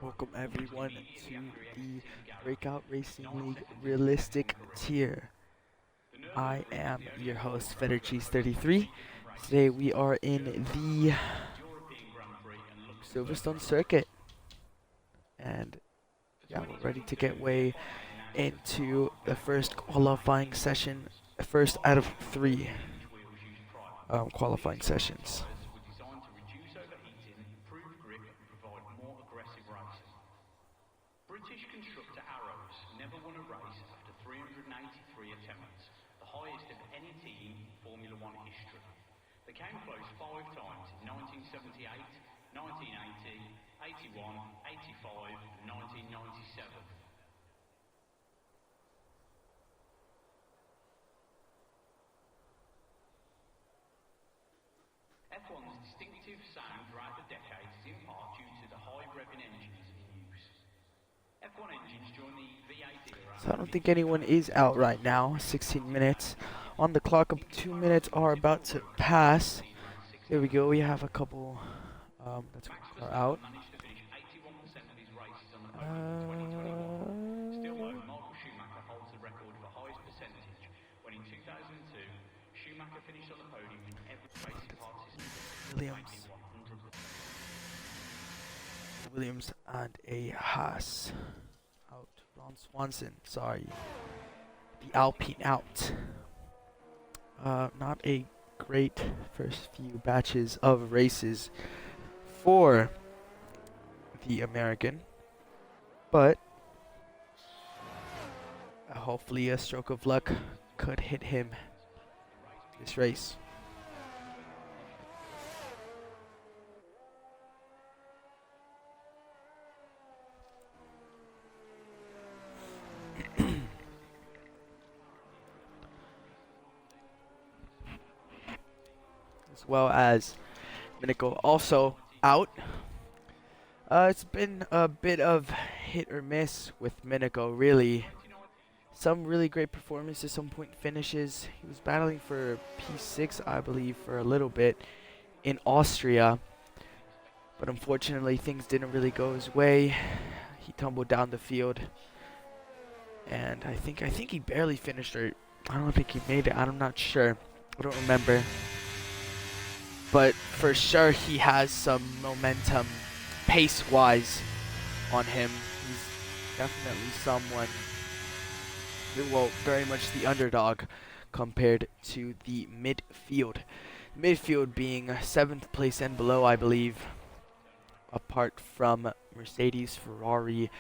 Welcome everyone to the Breakout Racing League Realistic Tier. I am your host, FetterCheese33. Today we are in the Silverstone circuit. And yeah, we're ready to get way into the first qualifying session, first out of three qualifying sessions. British constructor Arrows never won a race after 383 attempts, the highest of any team in Formula One history. They came close 5 times in 1978, 1980, 81, 85 and 1997. F1's distinctive sound throughout the decades is in part due to the high revving engines in use. F1 engines during the V8 era. So I don't think anyone is out right now. 16 minutes on the clock. 2 minutes are about to pass. There we go. We have a couple that's are out. Managed to finish 81% of his races on the podium in 2021. Still though, Michael Schumacher holds the record for highest percentage when in 2002 Schumacher finished on the podium in every race he participated. Williams and a Haas out. Ron Swanson, sorry. The Alpine out. Not a great first few batches of races for the American, but hopefully a stroke of luck could hit him this race. As well as Minico also out. It's been a bit of hit or miss with Minico, really. Some really great performances, some point finishes. He was battling for P6, I believe, for a little bit in Austria. But unfortunately, things didn't really go his way. He tumbled down the field. And I think he barely finished, or I don't think he made it. I'm not sure. I don't remember. But for sure, he has some momentum pace-wise on him. He's definitely someone, well, very much the underdog compared to the midfield. Midfield being 7th place and below, I believe, apart from Mercedes, Ferrari,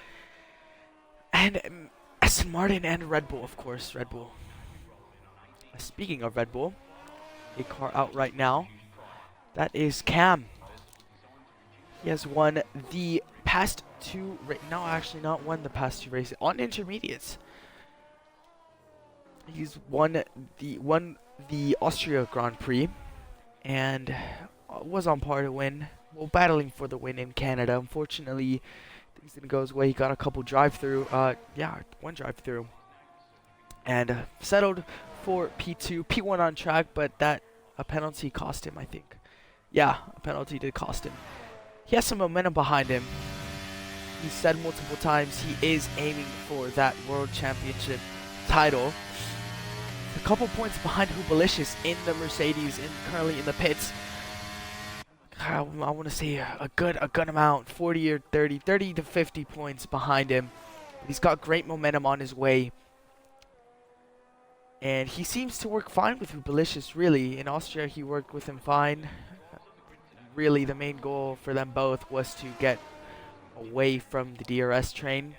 and Aston Martin and Red Bull, of course, Red Bull. Speaking of Red Bull, a car out right now. That is Cam. He has won the past two, no, actually not won the past two races on intermediates. He's won the Austria Grand Prix and was on par to win. Well, battling for the win in Canada. Unfortunately, things didn't go his way. He got a couple drive-through. One drive-through, and settled for P2, P1 on track, but a penalty cost him, I think. Yeah, a penalty did cost him. He has some momentum behind him. He said multiple times he is aiming for that World Championship title. A couple points behind Hubalicious in the Mercedes, currently in the pits. I want to say a good amount, 40 or 30 to 50 points behind him. He's got great momentum on his way. And he seems to work fine with Hubalicious, really. In Austria, he worked with him fine. Really, the main goal for them both was to get away from the DRS train.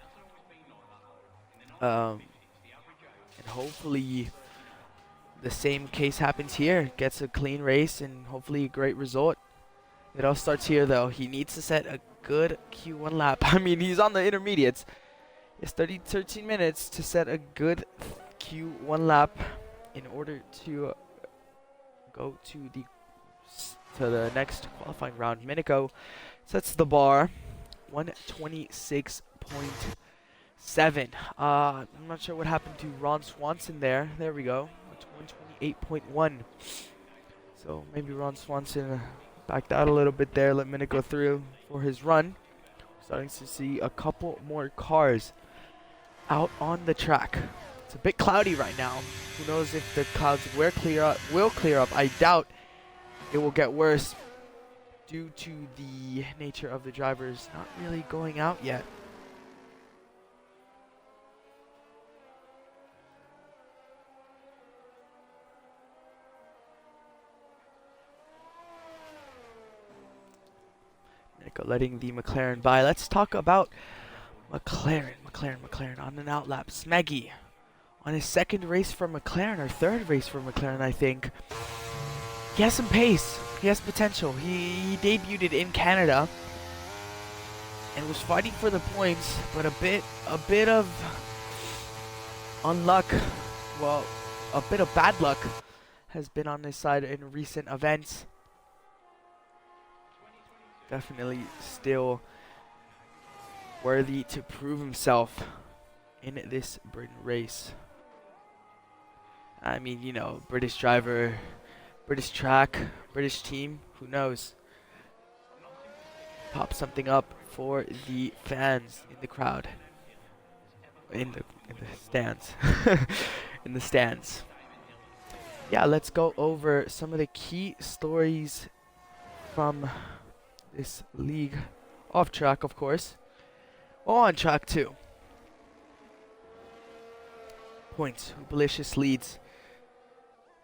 And hopefully the same case happens here. Gets a clean race and hopefully a great result. It all starts here, though. He needs to set a good Q1 lap. I mean, he's on the intermediates. It's 13 minutes to set a good Q1 lap in order to go to the next qualifying round. Minico sets the bar 126.7. I'm not sure what happened to Ron Swanson there. There we go. It's 128.1. So maybe Ron Swanson backed out a little bit there, let Minico through for his run. Starting to see a couple more cars out on the track. It's a bit cloudy right now. Who knows if the clouds will clear up. I doubt it will get worse due to the nature of the drivers not really going out yet. Letting the McLaren by. Let's talk about McLaren on an outlap. Smeggy on his second race for McLaren, or third race for McLaren, I think. He has some pace. He has potential. He debuted in Canada and was fighting for the points, but a bit of unluck. Well, a bit of bad luck has been on his side in recent events. Definitely still worthy to prove himself in this Britain race. I mean, you know, British driver, British track, British team, who knows? Pop something up for the fans in the crowd. In the stands. In the stands. Yeah, let's go over some of the key stories from this league. Off track, of course. Well, on track too. Points. Hubelicious leads.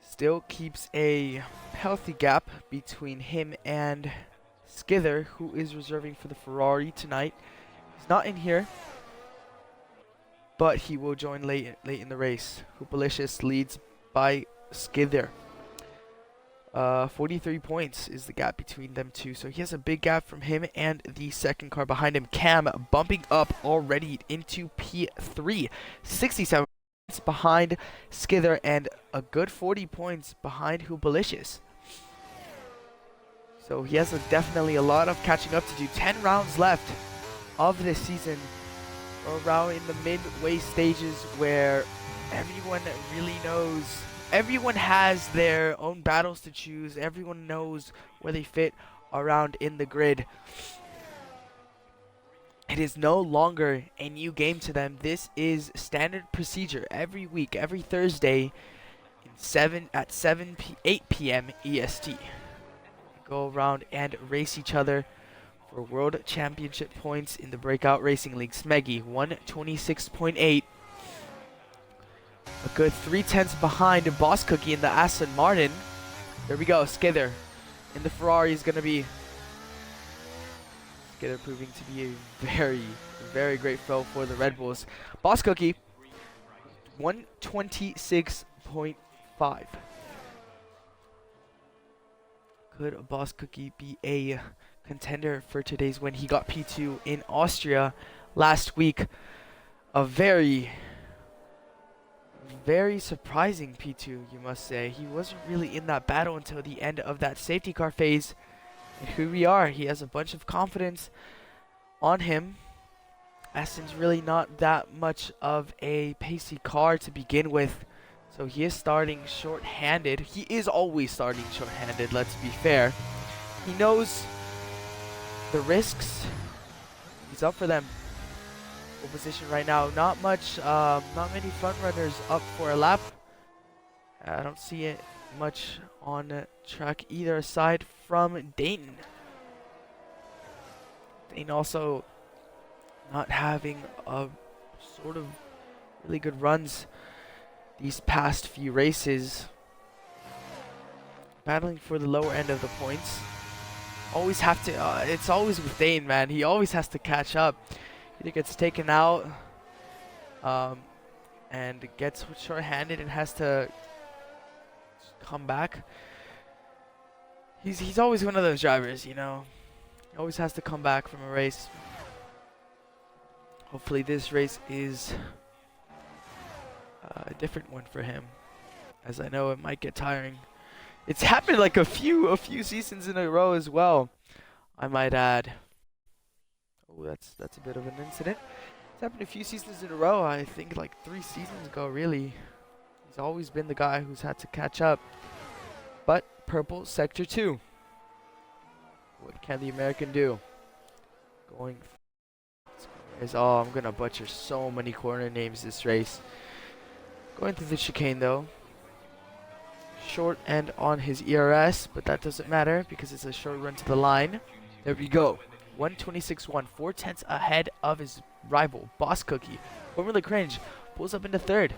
Still keeps a healthy gap between him and Skither, who is reserving for the Ferrari tonight. He's not in here, but he will join late in the race. Hubelicious leads by Skither. 43 points is the gap between them two, so he has a big gap from him and the second car behind him. Cam bumping up already into P3. 67 points behind Skither and a good 40 points behind Hubelicious. So he has definitely a lot of catching up to do. 10 rounds left of this season. Around in the midway stages where everyone really knows. Everyone has their own battles to choose. Everyone knows where they fit around in the grid. It is no longer a new game to them. This is standard procedure every week, every Thursday at 8 p.m. EST. Go around and race each other for World Championship points in the Breakout Racing League. Smeggy, 126.8. A good 3/10 behind Boss Cookie in the Aston Martin. There we go, Skither. And the Ferrari is going to be... Skither proving to be a very great foe for the Red Bulls. Boss Cookie, 126.5. Could Boss Cookie be a contender for today's win? He got P2 in Austria last week. A very surprising P2, you must say. He wasn't really in that battle until the end of that safety car phase. And here we are. He has a bunch of confidence on him. Aston's really not that much of a pacey car to begin with. So he is starting short-handed. He is always starting short-handed, let's be fair. He knows the risks. He's up for them. Position right now. Not many front runners up for a lap. I don't see it much on track either, aside from Dayton. Dayton also not having a sort of really good runs these past few races. Battling for the lower end of the points. Always have to. It's always with Dayton, man. He always has to catch up. Either gets taken out and gets short-handed and has to come back. He's always one of those drivers, you know. He always has to come back from a race. Hopefully this race is a different one for him, as I know it might get tiring. It's happened like a few seasons in a row as well, I might add. Oh, that's a bit of an incident. It's happened a few seasons in a row. I think like 3 seasons ago, really. He's always been the guy who's had to catch up. But purple sector 2. What can the American do? Going Oh, I'm gonna butcher so many corner names this race. Going through the chicane though. Short end on his ERS, but that doesn't matter because it's a short run to the line. There we go. 126.1, 4/10 ahead of his rival, Boss Cookie. Formula Cringe pulls up into third.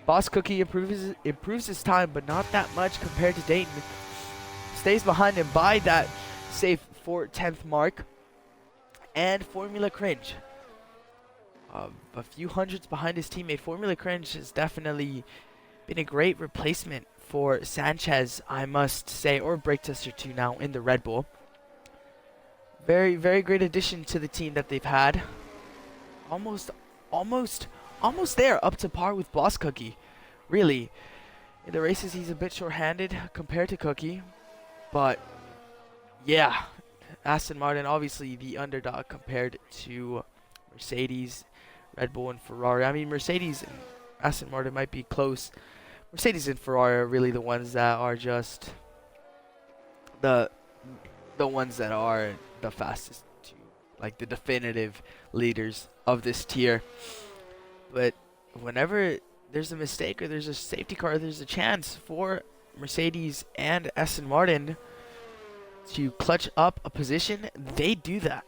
Boss Cookie improves his time, but not that much compared to Dayton. Stays behind him by that safe 4/10 mark. And Formula Cringe, a few hundreds behind his teammate. Formula Cringe has definitely been a great replacement for Sanchez, I must say, or Brake Tester 2 now in the Red Bull. Very, very great addition to the team that they've had. Almost there, up to par with Boss Cookie. Really, in the races he's a bit short-handed compared to Cookie, but yeah, Aston Martin obviously the underdog compared to Mercedes, Red Bull, and Ferrari. I mean, Mercedes and Aston Martin might be close. Mercedes and Ferrari are really the ones that are just the ones that are the fastest to, like, the definitive leaders of this tier. But whenever there's a mistake or there's a safety car, there's a chance for Mercedes and Aston Martin to clutch up a position. They do that,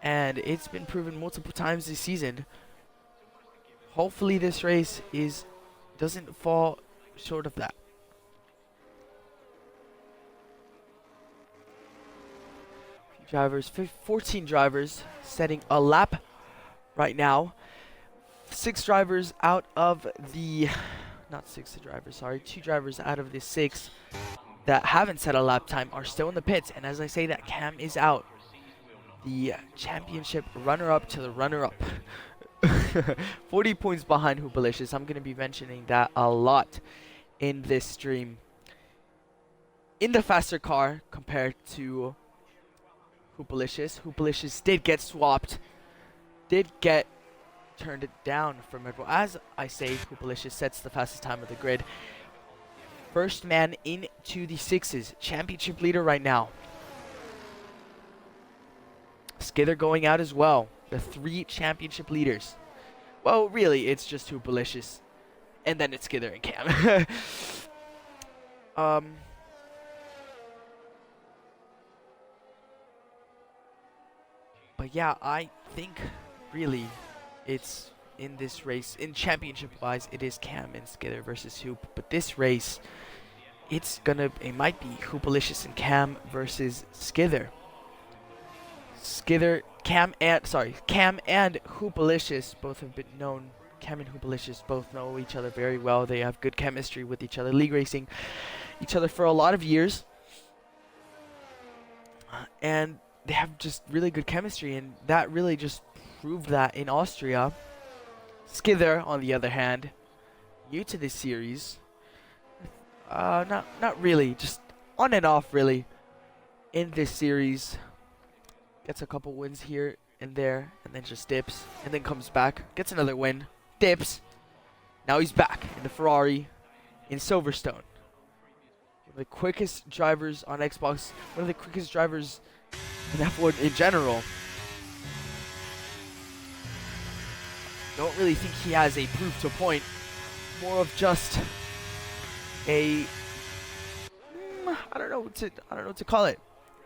and it's been proven multiple times this season. Hopefully this race doesn't fall short of that. Drivers, 14 drivers setting a lap right now. 6 drivers out of the, not 6 drivers, sorry, 2 drivers out of the 6 that haven't set a lap time are still in the pits. And as I say that, Cam is out. The championship runner-up to the runner-up. 40 points behind Hoopalicious. I'm going to be mentioning that a lot in this stream. In the faster car compared to Hoopalicious. Hoopalicious did get swapped. Did get turned it down from Red Bull. As I say, Hoopalicious sets the fastest time of the grid. First man into the 6s. Championship leader right now. Skither going out as well. The 3 championship leaders. Well, really, it's just Hoopalicious. And then it's Skither and Cam. But yeah, I think really it's in this race, in championship wise, it is Cam and Skither versus Hoop. But this race, it might be Hoopalicious and Cam versus Skither. Cam and Hoopalicious both have been known. Cam and Hoopalicious both know each other very well. They have good chemistry with each other, league racing each other for a lot of years. And they have just really good chemistry, and that really just proved that in Austria. Skither, on the other hand, new to this series. Not really, just on and off really in this series. Gets a couple wins here and there, and then just dips, and then comes back, gets another win, dips. Now he's back in the Ferrari in Silverstone. One of the quickest drivers on Xbox, one of the quickest drivers in F1 in general. Don't really think he has a proof to point. More of just a I don't know what to call it.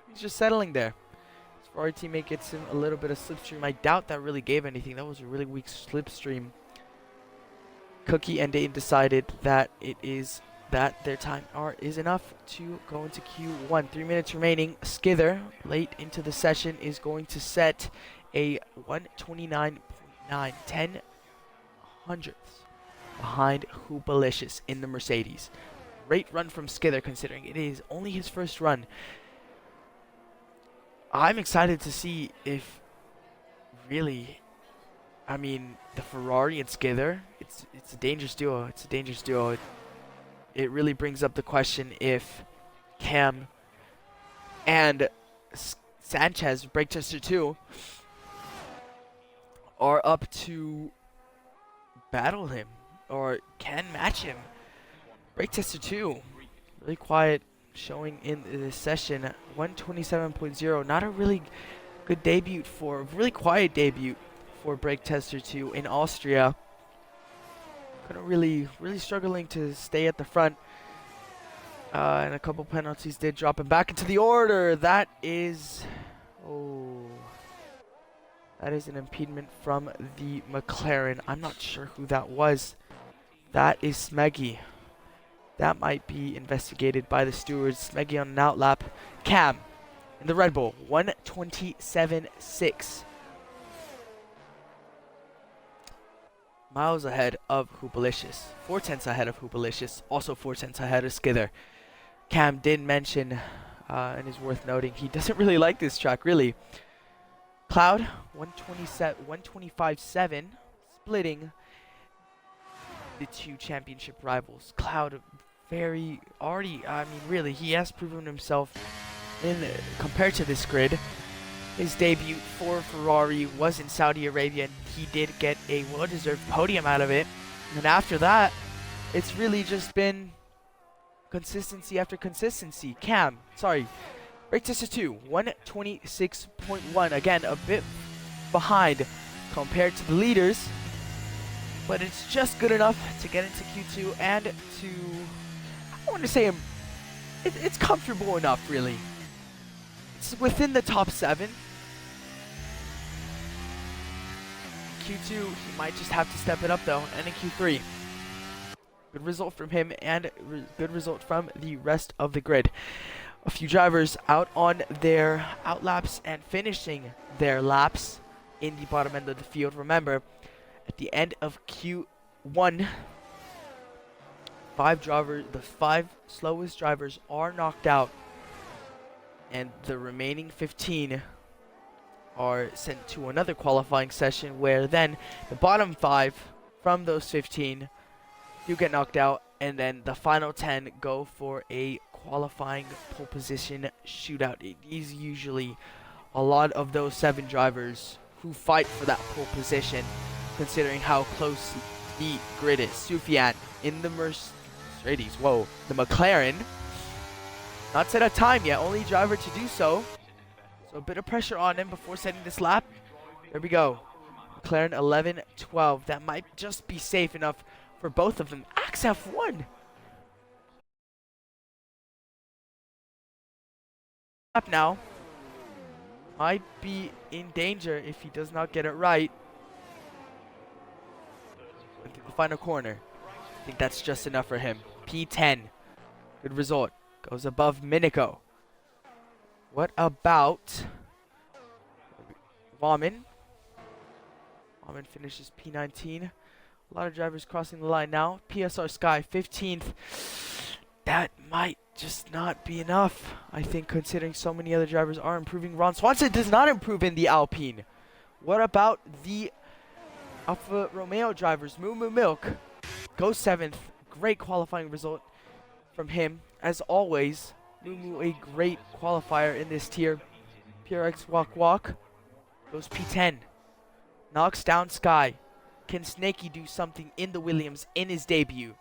He's just settling there. His Ferrari teammate gets him a little bit of slipstream. I doubt that really gave anything. That was a really weak slipstream. Cookie and Dayton decided that their time is enough to go into Q1. 3 minutes remaining. Skither, late into the session, is going to set a 129.9, 10 hundredths behind Hoopalicious in the Mercedes. Great run from Skither, considering it is only his first run. I'm excited to see if really, I mean, the Ferrari and Skither, it's a dangerous duo. It's a dangerous duo. It really brings up the question if Cam and Sanchez, Brake Tester 2, are up to battle him or can match him. Brake Tester 2, really quiet showing in this session. 127.0, not a really Good debut for, really quiet debut for Brake Tester 2 in Austria. Couldn't really struggling to stay at the front. And a couple penalties did drop him back into the order. That is, that is an impediment from the McLaren. I'm not sure who that was. That is Smeggy. That might be investigated by the stewards. Smeggy on an outlap. Cam in the Red Bull, 127.6. Miles ahead of Hoopalicious. 4 tenths ahead of Hoopalicious. Also 4 tenths ahead of Skither. Cam did mention, and is worth noting, he doesn't really like this track, really. Cloud, 125.7, splitting the two championship rivals. Cloud, really, he has proven himself compared to this grid. His debut for Ferrari was in Saudi Arabia, and he did get a well-deserved podium out of it. And after that, it's really just been consistency after consistency. Brake Tester 2, 126.1. Again, a bit behind compared to the leaders, but it's just good enough to get into Q2 and to, I want to say, it's comfortable enough, really. It's within the top 7. Q2, he might just have to step it up, though, and in Q3. Good result from him and good result from the rest of the grid. A few drivers out on their outlaps and finishing their laps in the bottom end of the field. Remember, at the end of Q1, the 5 slowest drivers are knocked out, and the remaining 15 are sent to another qualifying session, where then the bottom 5 from those 15 do get knocked out, and then the final 10 go for a qualifying pole position shootout. It is usually a lot of those 7 drivers who fight for that pole position, considering how close the grid is. Sufjan in the Mercedes, the McLaren, not set a time yet, only driver to do so. So a bit of pressure on him before setting this lap. There we go. McLaren 11-12. That might just be safe enough for both of them. Axe F1. Up now. Might be in danger if he does not get it right. Into the final corner. I think that's just enough for him. P10. Good result. Goes above Minico. What about Wahman? Wahman finishes P19. A lot of drivers crossing the line now. PSR Sky 15th. That might just not be enough, I think, considering so many other drivers are improving. Ron Swanson does not improve in the Alpine. What about the Alfa Romeo drivers? Moo Moo Milk goes 7th. Great qualifying result from him, as always. Moo Moo, a great qualifier in this tier. PRX Walk Walk goes P10. Knocks down Sky. Can Snakey do something in the Williams in his debut?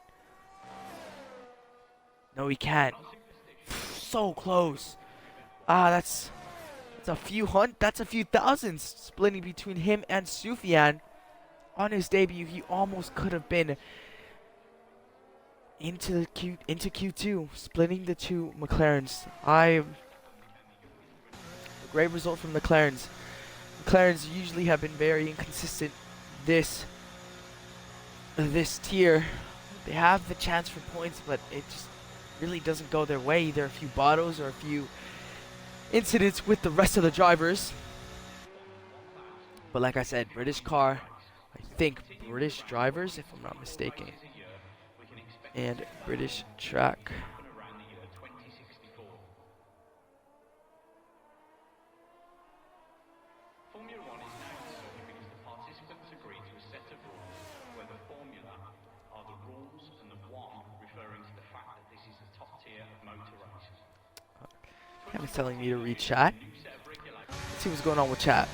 No, he can't. So close. That's a few thousands splitting between him and Sufjan. On his debut, he almost could have been into Q2, splitting the two McLarens. A great result from McLarens. McLarens usually have been very inconsistent this tier. They have the chance for points, but it just really doesn't go their way. Either a few bottles or a few incidents with the rest of the drivers. But like I said, British car, I think British drivers, if I'm not mistaken, and British track. Cam is telling me to read chat. Let's see what's going on with chat.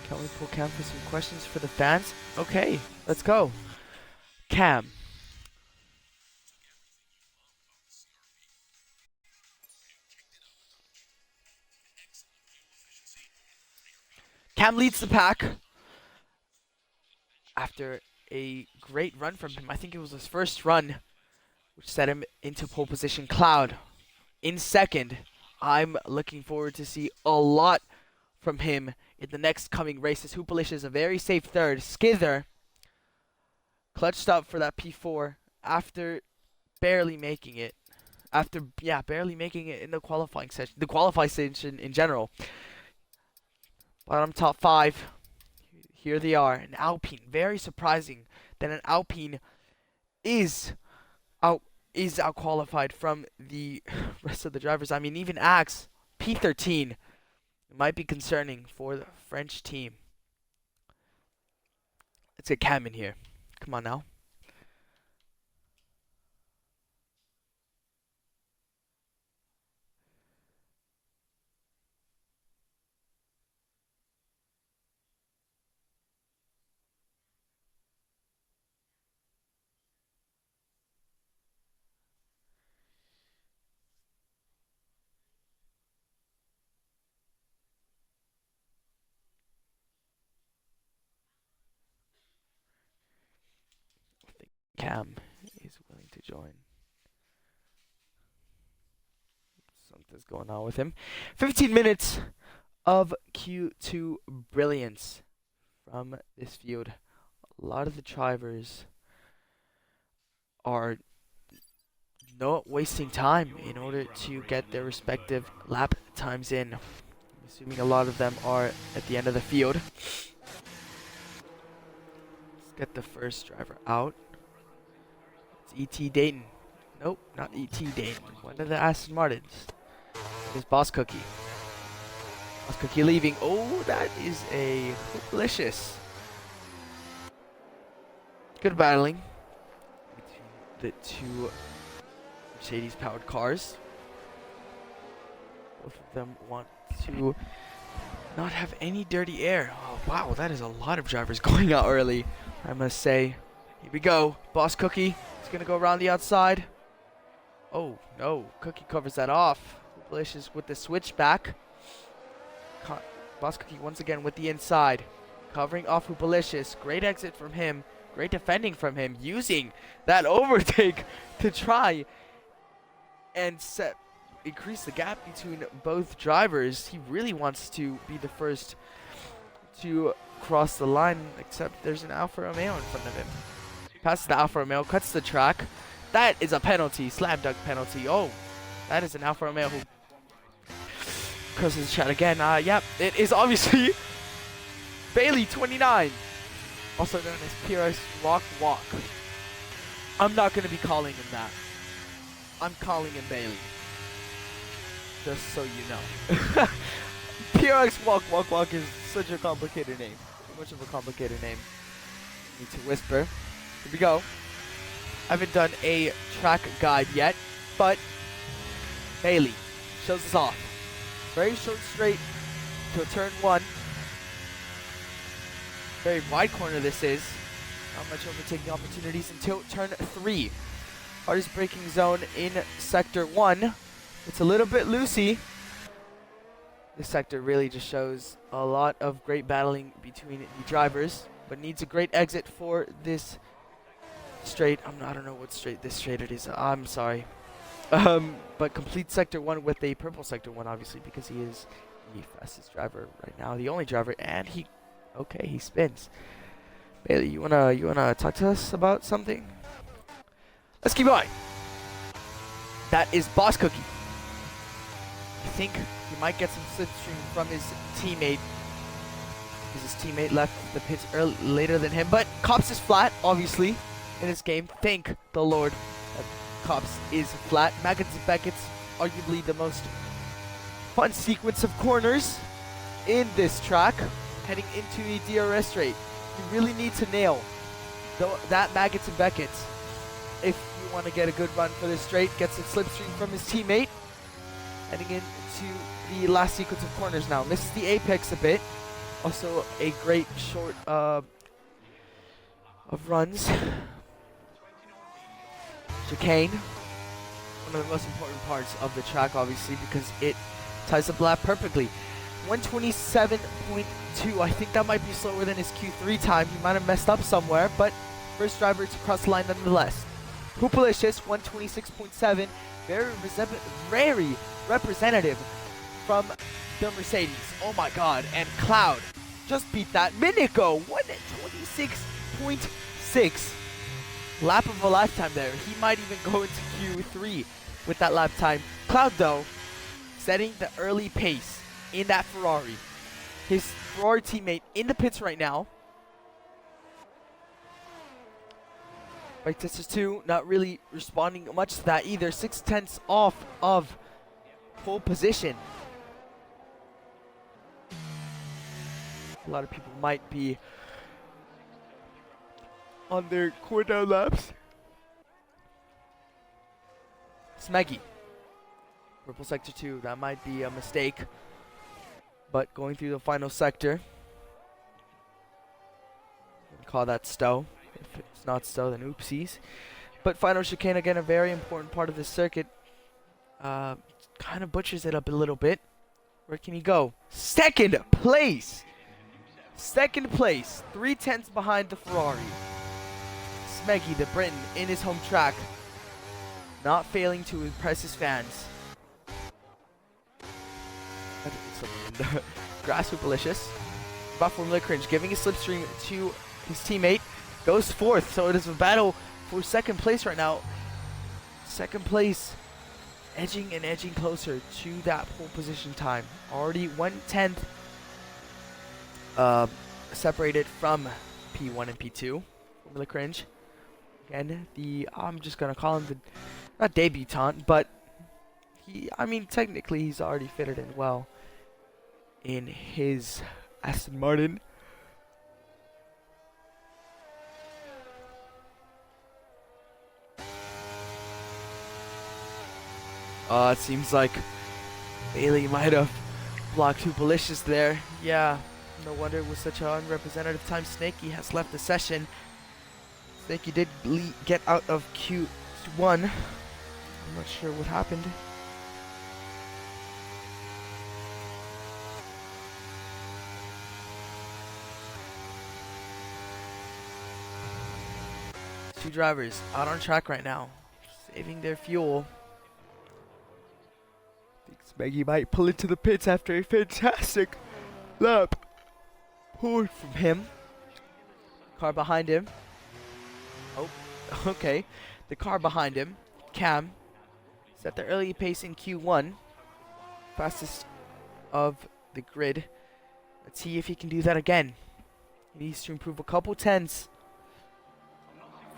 Can we pull Cam for some questions for the fans? Okay, let's go. Cam. Cam leads the pack after a great run from him. I think it was his first run, which set him into pole position. Cloud in second. I'm looking forward to see a lot from him in the next coming races. Hoopalish is a very safe third. Skither clutched up for that P4 after barely making it. Barely making it in the qualifying session. The qualifying session in general. Bottom top 5. Here they are. An Alpine. Very surprising that an Alpine is out qualified from the rest of the drivers. I mean, even Axe P13 might be concerning for the French team. Let's get Cam in here. Come on now. I think Cam is willing to join. Something's going on with him. 15 minutes of Q2 brilliance from this field. A lot of the drivers are not wasting time in order to get their respective lap times in. I'm assuming a lot of them are at the end of the field. Let's get the first driver out. It's E.T. Dayton. Nope, not E.T. Dayton. One of the Aston Martins. It's Boss Cookie. Boss Cookie leaving. Oh, that is a delicious. Good battling between the two Mercedes powered cars. Both of them want to not have any dirty air. Oh, wow, that is a lot of drivers going out early, I must say. Here we go. Boss Cookie is going to go around the outside. Oh, no. Cookie covers that off. Delicious with the switchback. Boss Cookie once again with the inside. Covering off Hoopalicious. Great exit from him. Great defending from him. Using that overtake to try and increase the gap between both drivers. He really wants to be the first to cross the line, except there's an Alfa Romeo in front of him. Passes the Alfa Romeo, cuts the track. That is a penalty. Slam dunk penalty. Oh, that is an Alfa Romeo who crosses the track again. Yep, it is obviously Bailey 29. Also known as Pyrrhus Walk. I'm not going to be calling him that. I'm calling him Bailey. Just so you know. Pyrrhus Walk is such a complicated name. Too much of a complicated name. Need to whisper. Here we go. I haven't done a track guide yet, but Bailey shows us off. Very short straight to turn 1. Very wide corner this is. Not much overtaking opportunities until turn 3. Hardest braking zone in sector 1. It's a little bit loosey. This sector really just shows a lot of great battling between the drivers, but needs a great exit for this straight. I don't know what straight this straight it is. I'm sorry. But complete sector 1 with a purple sector 1, obviously, because he is the fastest driver right now, the only driver, and he spins. Bailey, you wanna talk to us about something? Let's keep going. That is Boss Cookie. I think he might get some slipstream from his teammate, because his teammate left the pits later than him. But Cops is flat, obviously, in this game. Thank the Lord that Cops is flat. Maggots and Beckett's arguably the most fun sequence of corners in this track. Heading into the DRS straight. You really need to nail that Maggots and Beckett's if you want to get a good run for this straight. Gets a slipstream from his teammate. Heading into the last sequence of corners now. Misses the apex a bit. Also a great short of runs. Chicane. One of the most important parts of the track, obviously, because it ties up lap perfectly. 127.2. I think that might be slower than his Q3 time. He might have messed up somewhere, but first driver to cross the line nonetheless. Hoopalicious, 126.7. Very representative from the Mercedes. Oh my god. And Cloud just beat that. Minico, 126.6. Lap of a lifetime there. He might even go into Q3 with that lap time. Cloud, though, setting the early pace in that Ferrari. His Ferrari teammate in the pits right now. Bike testers 2 not really responding much to that either. 6/10 off of pole position. A lot of people might be on their core down laps. Smeggy. Purple sector 2, that might be a mistake. But going through the final sector. Call that Stowe. If it's not Stowe, then oopsies. But final chicane, again, a very important part of this circuit. Kind of butchers it up a little bit. Where can he go? Second place! Second place. 3/10 behind the Ferrari. Smeggy, the Briton, in his home track. Not failing to impress his fans. I think it's something in the grass. Hoopalicious. About Formula Cringe, giving a slipstream to his teammate. Goes fourth, so it is a battle for second place right now. Second place, edging closer to that pole position time. Already 1/10 separated from P1 and P2. Formula Cringe. Again, I'm just gonna call him the, not debutant, but technically he's already fitted in well in his Aston Martin. It seems like Bailey might have blocked Hoopalicious there. Yeah, no wonder it was such an unrepresentative time. Snakey has left the session. Snakey did get out of Q1. I'm not sure what happened. Two drivers out on track right now, saving their fuel. Smeggy might pull into the pits after a fantastic lap pulled from him. Car behind him. Oh, okay. The car behind him, Cam, set the early pace in Q1. Fastest of the grid. Let's see if he can do that again. He needs to improve a couple tenths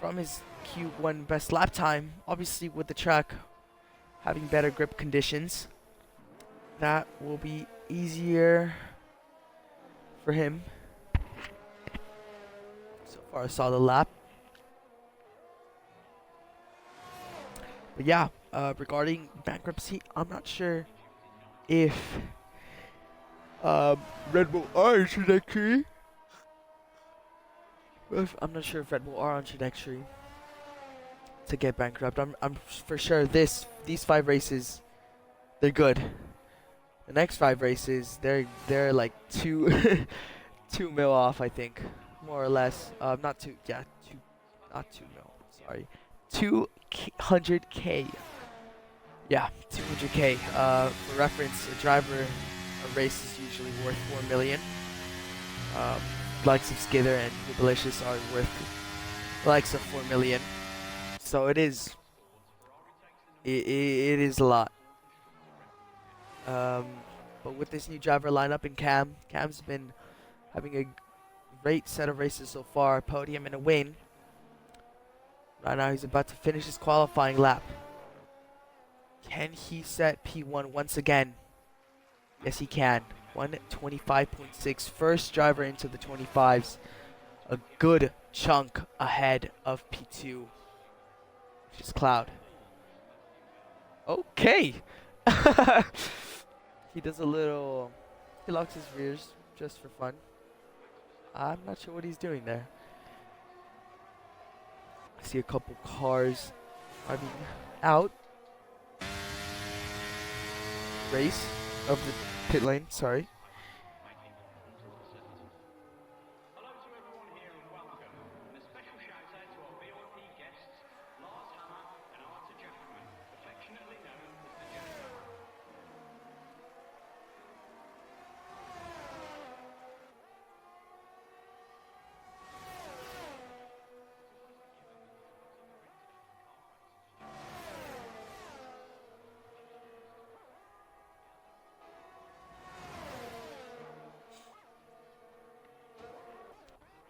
from his Q1 best lap time. Obviously with the track having better grip conditions, that will be easier for him. So far a solid lap. But yeah, regarding bankruptcy, I'm not sure if Red Bull are on trajectory. I'm not sure if Red Bull are on trajectory to get bankrupt. I'm for sure these 5 races, they're good. The next 5 races, they're like 2 mil off, I think, more or less. Not 2 mil. Sorry, 200K. Yeah, 200K. For reference, a race is usually worth 4 million. Likes of Skither and Hoopalicious are worth the likes of 4 million. So it is a lot. But with this new driver lineup in Cam's been having a great set of races so far, podium and a win. Right now he's about to finish his qualifying lap. Can he set P1 once again? Yes, he can. 125.6. First driver into the 25s. A good chunk ahead of P2, which is Cloud. Okay. He does a little... He locks his rears just for fun. I'm not sure what he's doing there. I see a couple cars driving out. Race of the pit lane, sorry.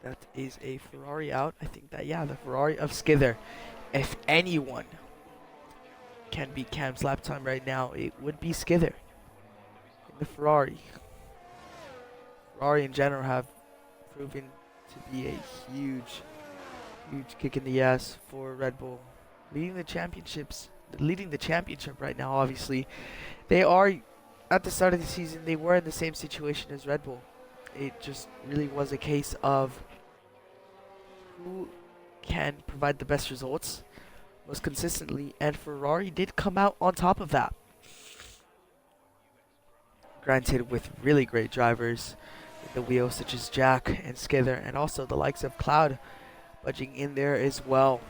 That is a Ferrari out. I think that, yeah, the Ferrari of Skither. If anyone can beat Cam's lap time right now, it would be Skither in the Ferrari. Ferrari in general have proven to be a huge, huge kick in the ass for Red Bull. Leading the championship right now, obviously. They are, at the start of the season, they were in the same situation as Red Bull. It just really was a case of who can provide the best results most consistently, and Ferrari did come out on top of that. Granted, with really great drivers in the wheels such as Jack and Skither, and also the likes of Cloud budging in there as well.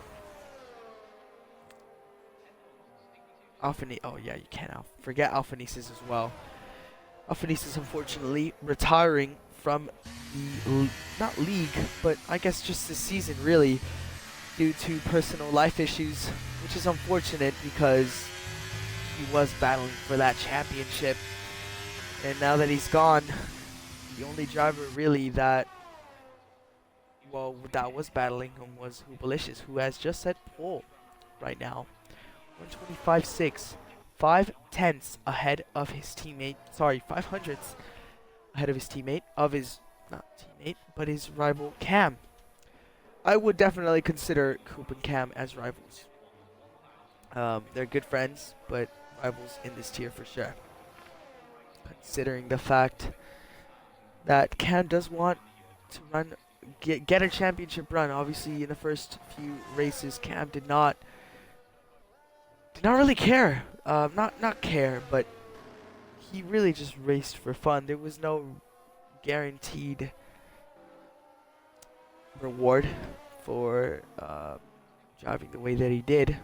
Oh yeah, you can't forget Alphanesis as well. Alphanesis unfortunately retiring from the not league, but I guess just this season really, due to personal life issues, which is unfortunate because he was battling for that championship. And now that he's gone, the only driver really that was battling him was Hubelicious, who has just set pole right now. 125.6, 5/10 ahead of his teammate. Sorry, 5/100 ahead of his teammate, not teammate, but his rival Cam. I would definitely consider Coop and Cam as rivals. They're good friends, but rivals in this tier for sure. Considering the fact that Cam does want to get a championship run. Obviously, in the first few races, Cam did not really care. Not care, but he really just raced for fun. There was no guaranteed reward for driving the way that he did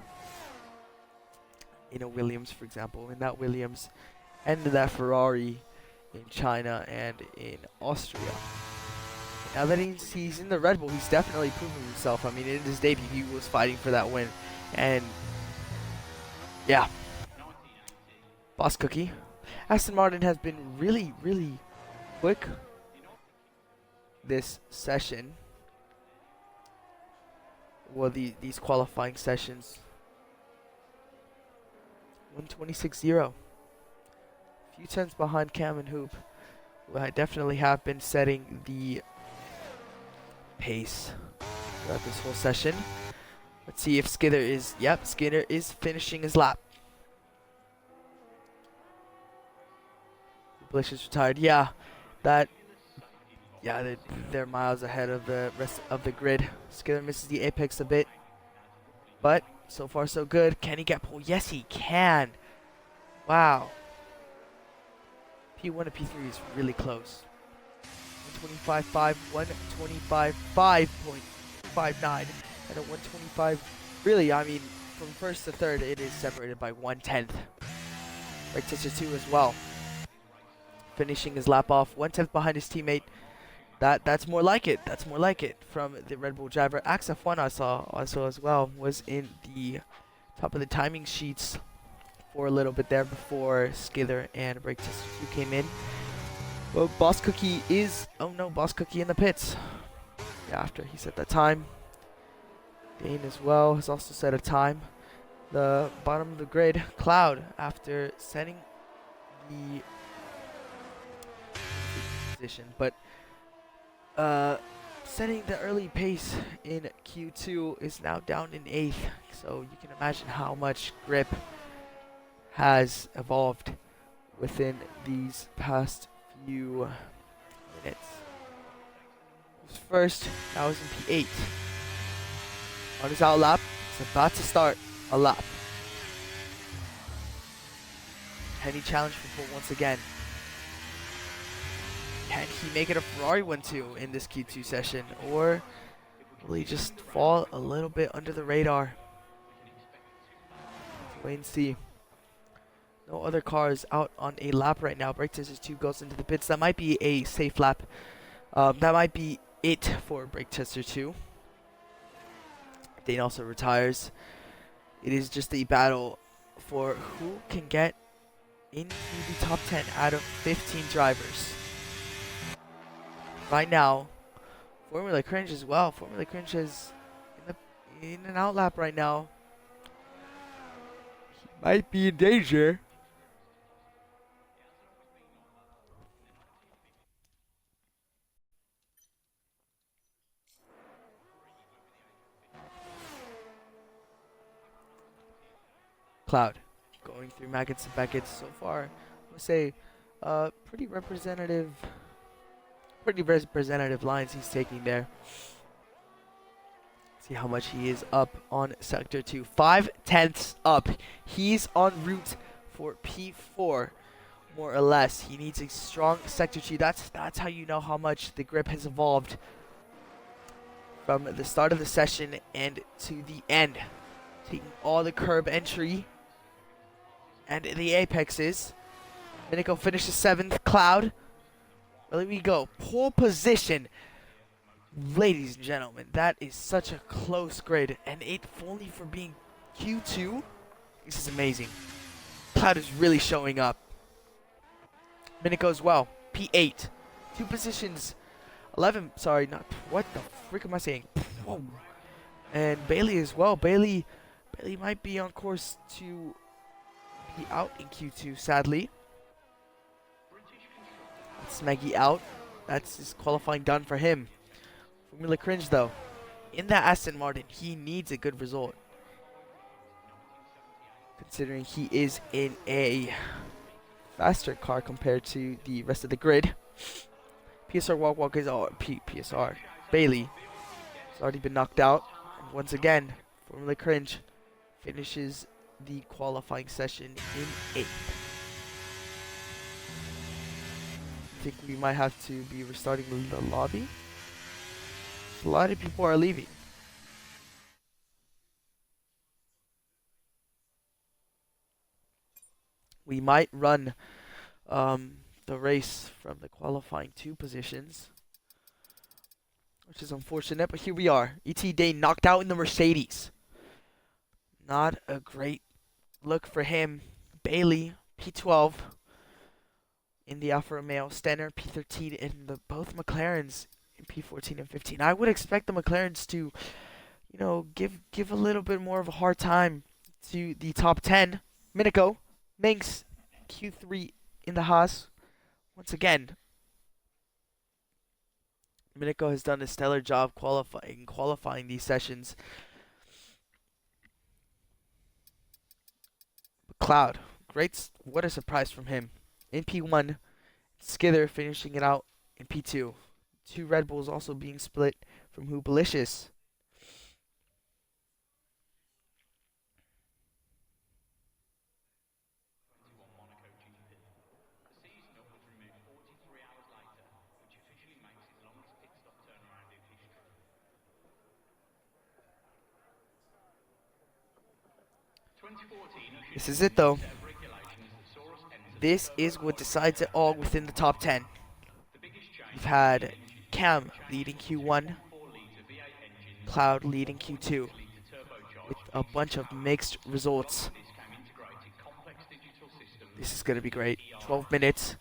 in a Williams, for example. In that Williams and that Ferrari in China and in Austria. Now that he's in the Red Bull, he's definitely proven himself. I mean, in his debut, he was fighting for that win. And yeah, Boss Cookie. Aston Martin has been really, really quick this session. Well, these qualifying sessions. 126.0. A few tenths behind Cam and Hoop, who I definitely have been setting the pace throughout this whole session. Let's see if Skither is. Yep, Skither is finishing his lap. Blish is retired. Yeah, they're miles ahead of the rest of the grid. Skither misses the apex a bit, but so far so good. Can he get pole? Yes, he can. Wow. P1 to P3 is really close. 125.5, 125.5.59, and a 125. Really, I mean, from first to third, it is separated by 1/10. Right, Tester 2 as well. Finishing his lap off 1/10 behind his teammate. That's more like it. That's more like it from the Red Bull driver. AXF1 I saw also as well was in the top of the timing sheets for a little bit there before Skither and Brake Tester 2 came in. Well, Boss Cookie is... Oh no, Boss Cookie in the pits. Yeah, after he set that time. Dane as well has also set a time. The bottom of the grid, Cloud, after setting the position, but setting the early pace in Q2 is now down in 8th. So you can imagine how much grip has evolved within these past few minutes. He was first, now he's in P8. On his out lap, he's about to start a lap. Can he challenge for pole once again? Can he make it a Ferrari 1-2 in this Q2 session? Or will he just fall a little bit under the radar? Let's wait and see. No other cars out on a lap right now. Brake Tester 2 goes into the pits. That might be a safe lap. That might be it for Brake Tester 2. Dane also retires. It is just a battle for who can get into the top 10 out of 15 drivers. Right now, Formula Cringe as well. Formula Cringe is in an outlap right now. Might be in danger. Cloud going through Maggots and Beckett's so far. I would say pretty representative lines he's taking there. See how much he is up on Sector 2. 5/10 up. He's en route for P4, more or less. He needs a strong Sector 2. That's how you know how much the grip has evolved from the start of the session and to the end. Taking all the curb entry and the apexes. Minico finishes 7th. Cloud. There we go. Pole position. Ladies and gentlemen, that is such a close grid. And it only for being Q2. This is amazing. Cloud is really showing up. Minico as well. P8. 2 positions. 11. Sorry, not. What the frick am I saying? Whoa. And Bailey as well. Bailey might be on course to be out in Q2, sadly. Smeggy out. That's his qualifying done for him. Formula Cringe though. In that Aston Martin, he needs a good result. Considering he is in a faster car compared to the rest of the grid. PSR Walk is all PSR. Bailey has already been knocked out. And once again, Formula Cringe finishes the qualifying session in 8th. I think we might have to be restarting the lobby. A lot of people are leaving. We might run the race from the qualifying 2 positions, which is unfortunate, but here we are. ET Day knocked out in the Mercedes. Not a great look for him. Bailey, P12 in the Alfa Romeo, Stenner, P13 in the both McLarens in P14 and 15. I would expect the McLarens to, give a little bit more of a hard time to the top 10. Minico, Minx, Q3 in the Haas. Once again, Minico has done a stellar job qualifying these sessions. Cloud, what a surprise from him. In P1, Skither finishing it out in P2. 2 Red Bulls also being split from Hoopalicious. This is it though. This is what decides it all within the top 10. We've had Cam leading Q1, Cloud leading Q2, with a bunch of mixed results. This is going to be great. 12 minutes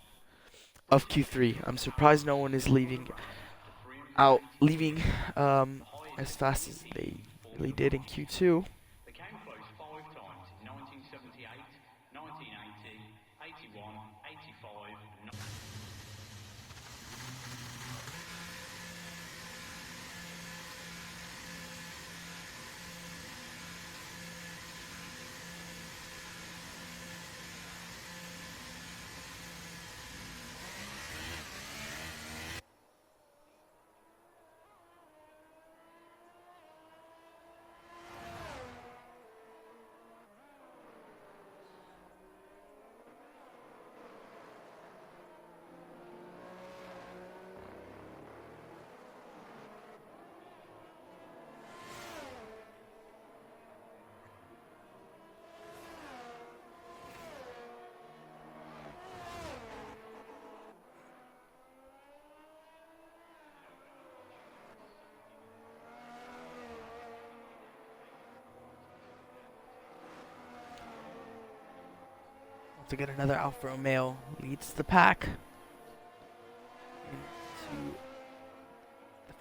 of Q3. I'm surprised no one is leaving as fast as they really did in Q2. To get another Alfa Romeo leads the pack into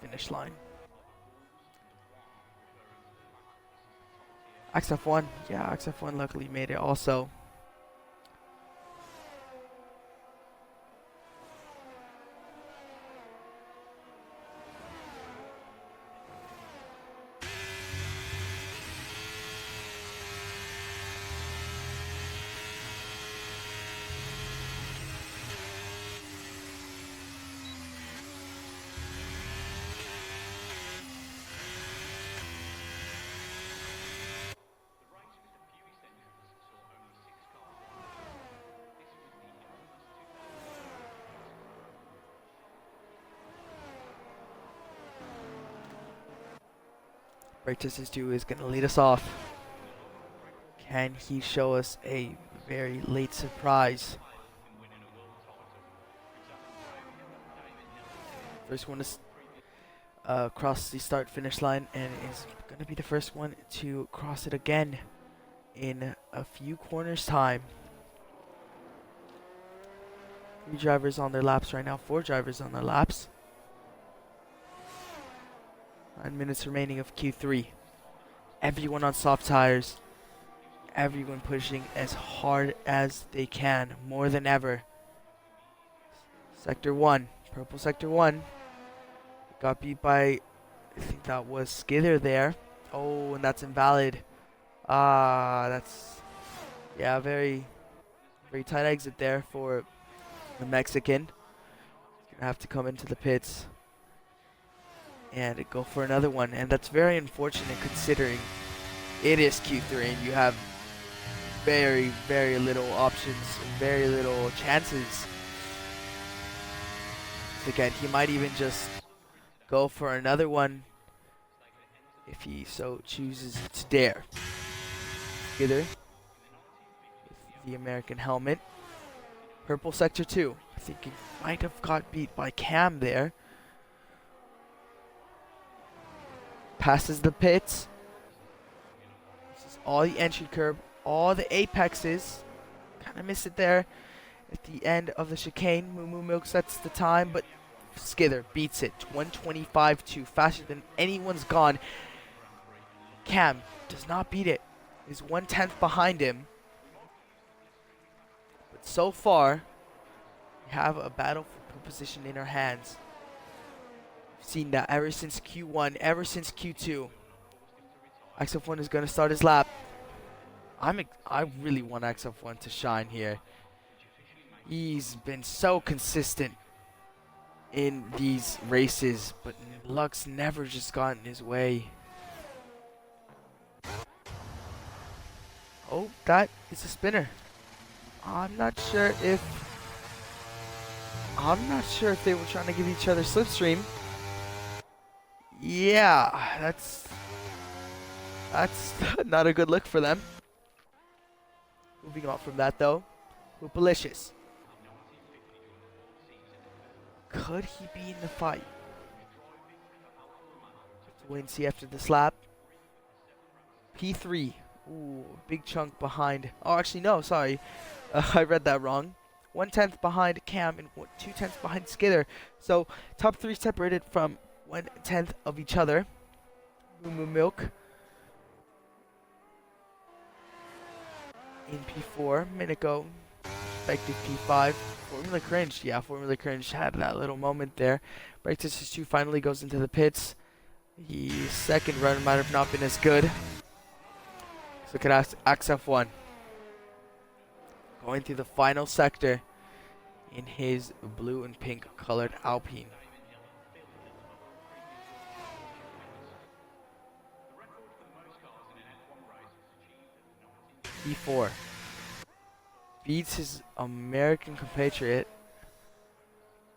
the finish line. XF1, yeah, XF1 luckily made it also. Brake Distance 2 is going to lead us off. Can he show us a very late surprise? First one is cross the start finish line and is going to be the first one to cross it again in a few corners time. 3 drivers on their laps right now, 4 drivers on their laps. 9 minutes remaining of Q3. Everyone on soft tires. Everyone pushing as hard as they can, more than ever. Sector 1, purple sector 1. Got beat by, I think that was Skither there. Oh, and that's invalid. That's, yeah, very tight exit there for the Mexican. He's gonna have to come into the pits and go for another one, and that's very unfortunate considering it is Q3 and you have very little options, very little chances. Again, he might even just go for another one if he so chooses to dare. Skither with the American helmet. Purple sector 2. I think he might have got beat by Cam there. Passes the pits. This is all the entry curb, all the apexes. Kind of missed it there at the end of the chicane. Moo Moo Milk sets the time, but Skither beats it. 125.2, faster than anyone's gone. Cam does not beat it. He's 1/10 behind him. But so far, we have a battle for pole position in our hands. We've seen that ever since Q1, ever since Q2. XF1 is going to start his lap. I really want XF1 to shine here. He's been so consistent in these races, but luck's never just gotten his way. Oh, that is a spinner. I'm not sure if they were trying to give each other slipstream. Yeah, that's not a good look for them. Moving on from that though, Hoopalicious. Could he be in the fight? Have to wait and see after this lap. P3. Ooh, big chunk behind. Oh, actually, no, sorry. I read that wrong. 1/10 behind Cam and 2/10 behind Skither. So, top 3 separated from 1/10 of each other. Moo Moo Milk in P4. Minico, effective P5. Formula Cringe. Yeah, Formula Cringe had that little moment there. Brake Distance 2 finally goes into the pits. His second run might have not been as good. So look at XF1 going through the final sector in his blue and pink colored Alpine. P4 beats his American compatriot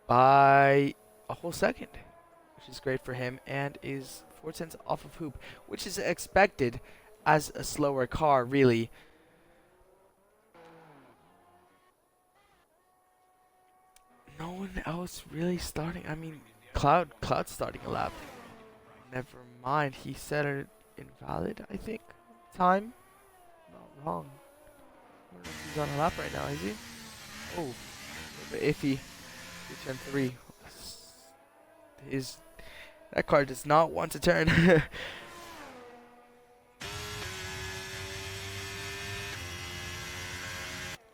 by a whole second, which is great for him, and is 4/10 off of Hoop, which is expected as a slower car, really. No one else really starting. I mean, Cloud's starting a lap. Never mind. He set it invalid, I think. Time. Not wrong. I don't know if he's on a lap right now, is he? Oh, a little bit iffy. Turn 3. That car does not want to turn.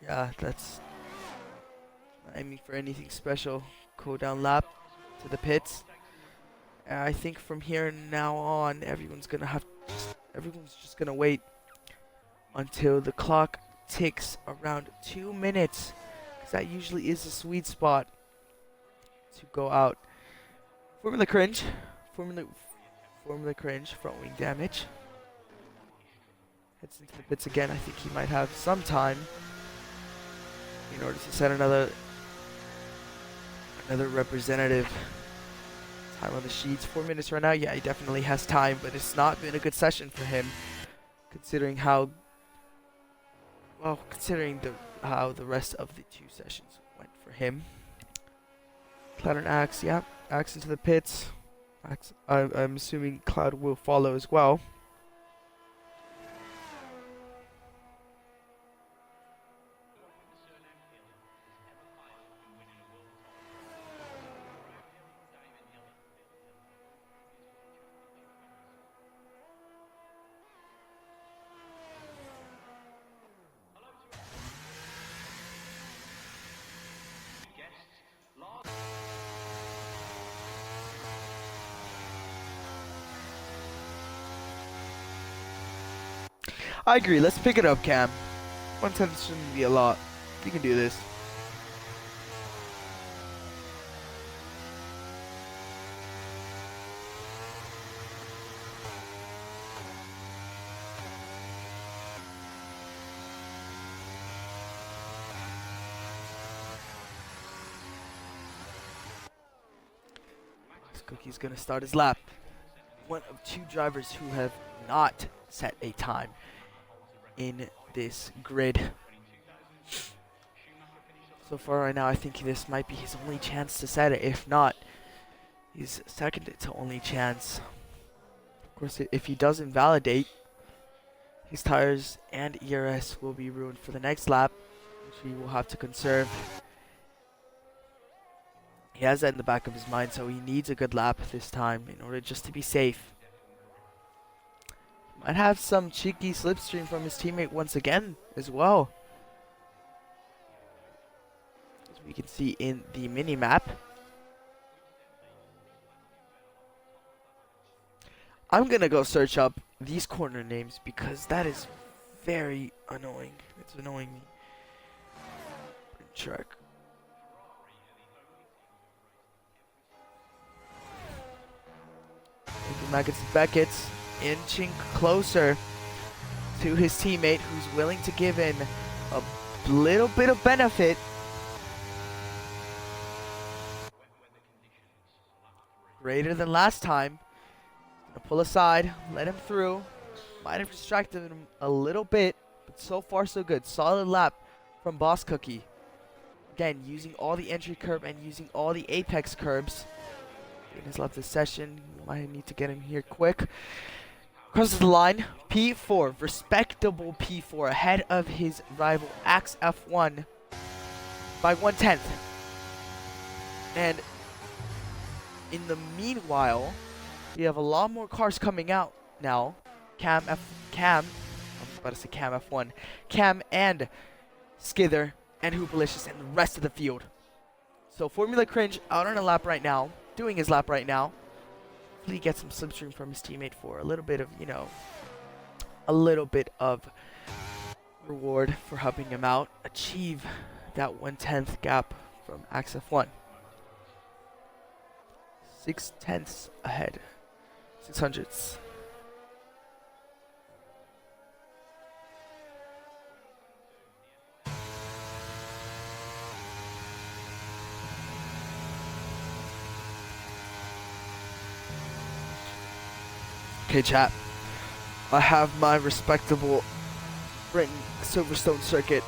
Yeah, that's not aiming for anything special. Go down lap to the pits. And I think from here now on, everyone's just gonna wait until the clock ticks around 2 minutes, because that usually is a sweet spot to go out. Formula cringe, formula, formula cringe, front wing damage. Heads into the pits again. I think he might have some time in order to set another representative time on the sheets. 4 minutes right now. Yeah, he definitely has time, but it's not been a good session for him, considering how how the rest of the 2 sessions went for him. Cloud and Axe, yeah, Axe into the pits. Axe, I'm assuming Cloud will follow as well. I agree. Let's pick it up, Cam. 110 shouldn't be a lot. You can do this. This Cookie's gonna start his lap. One of 2 drivers who have not set a time in this grid. So far right now, I think this might be his only chance to set it. If not, his second to only chance. Of course, if he does invalidate, his tires and ERS will be ruined for the next lap, which he will have to conserve. He has that in the back of his mind, so he needs a good lap this time in order just to be safe. Might have some cheeky slipstream from his teammate once again as well, as we can see in the mini map. I'm gonna go search up these corner names because that is very annoying. It's annoying me. Track. Beckett's inching closer to his teammate, who's willing to give in a little bit of benefit. Greater than last time. Gonna pull aside, let him through. Might have distracted him a little bit, but so far so good. Solid lap from Boss Cookie. Again, using all the entry curb and using all the apex curbs. In his left this session, might need to get him here quick. Crosses the line, P4, respectable P4, ahead of his rival Axe F1 by 1/10. And in the meanwhile, we have a lot more cars coming out now. Cam, I was about to say Cam F1. Cam and Skither and Hoopalicious and the rest of the field. So Formula Cringe out on a lap right now, doing his lap right now. Hopefully he gets some slipstream from his teammate for a little bit of, a little bit of reward for helping him out achieve that 1/10 gap from Axe F1. 6/10 ahead. 600ths. Okay, chat. I have my respectable Britain Silverstone Circuit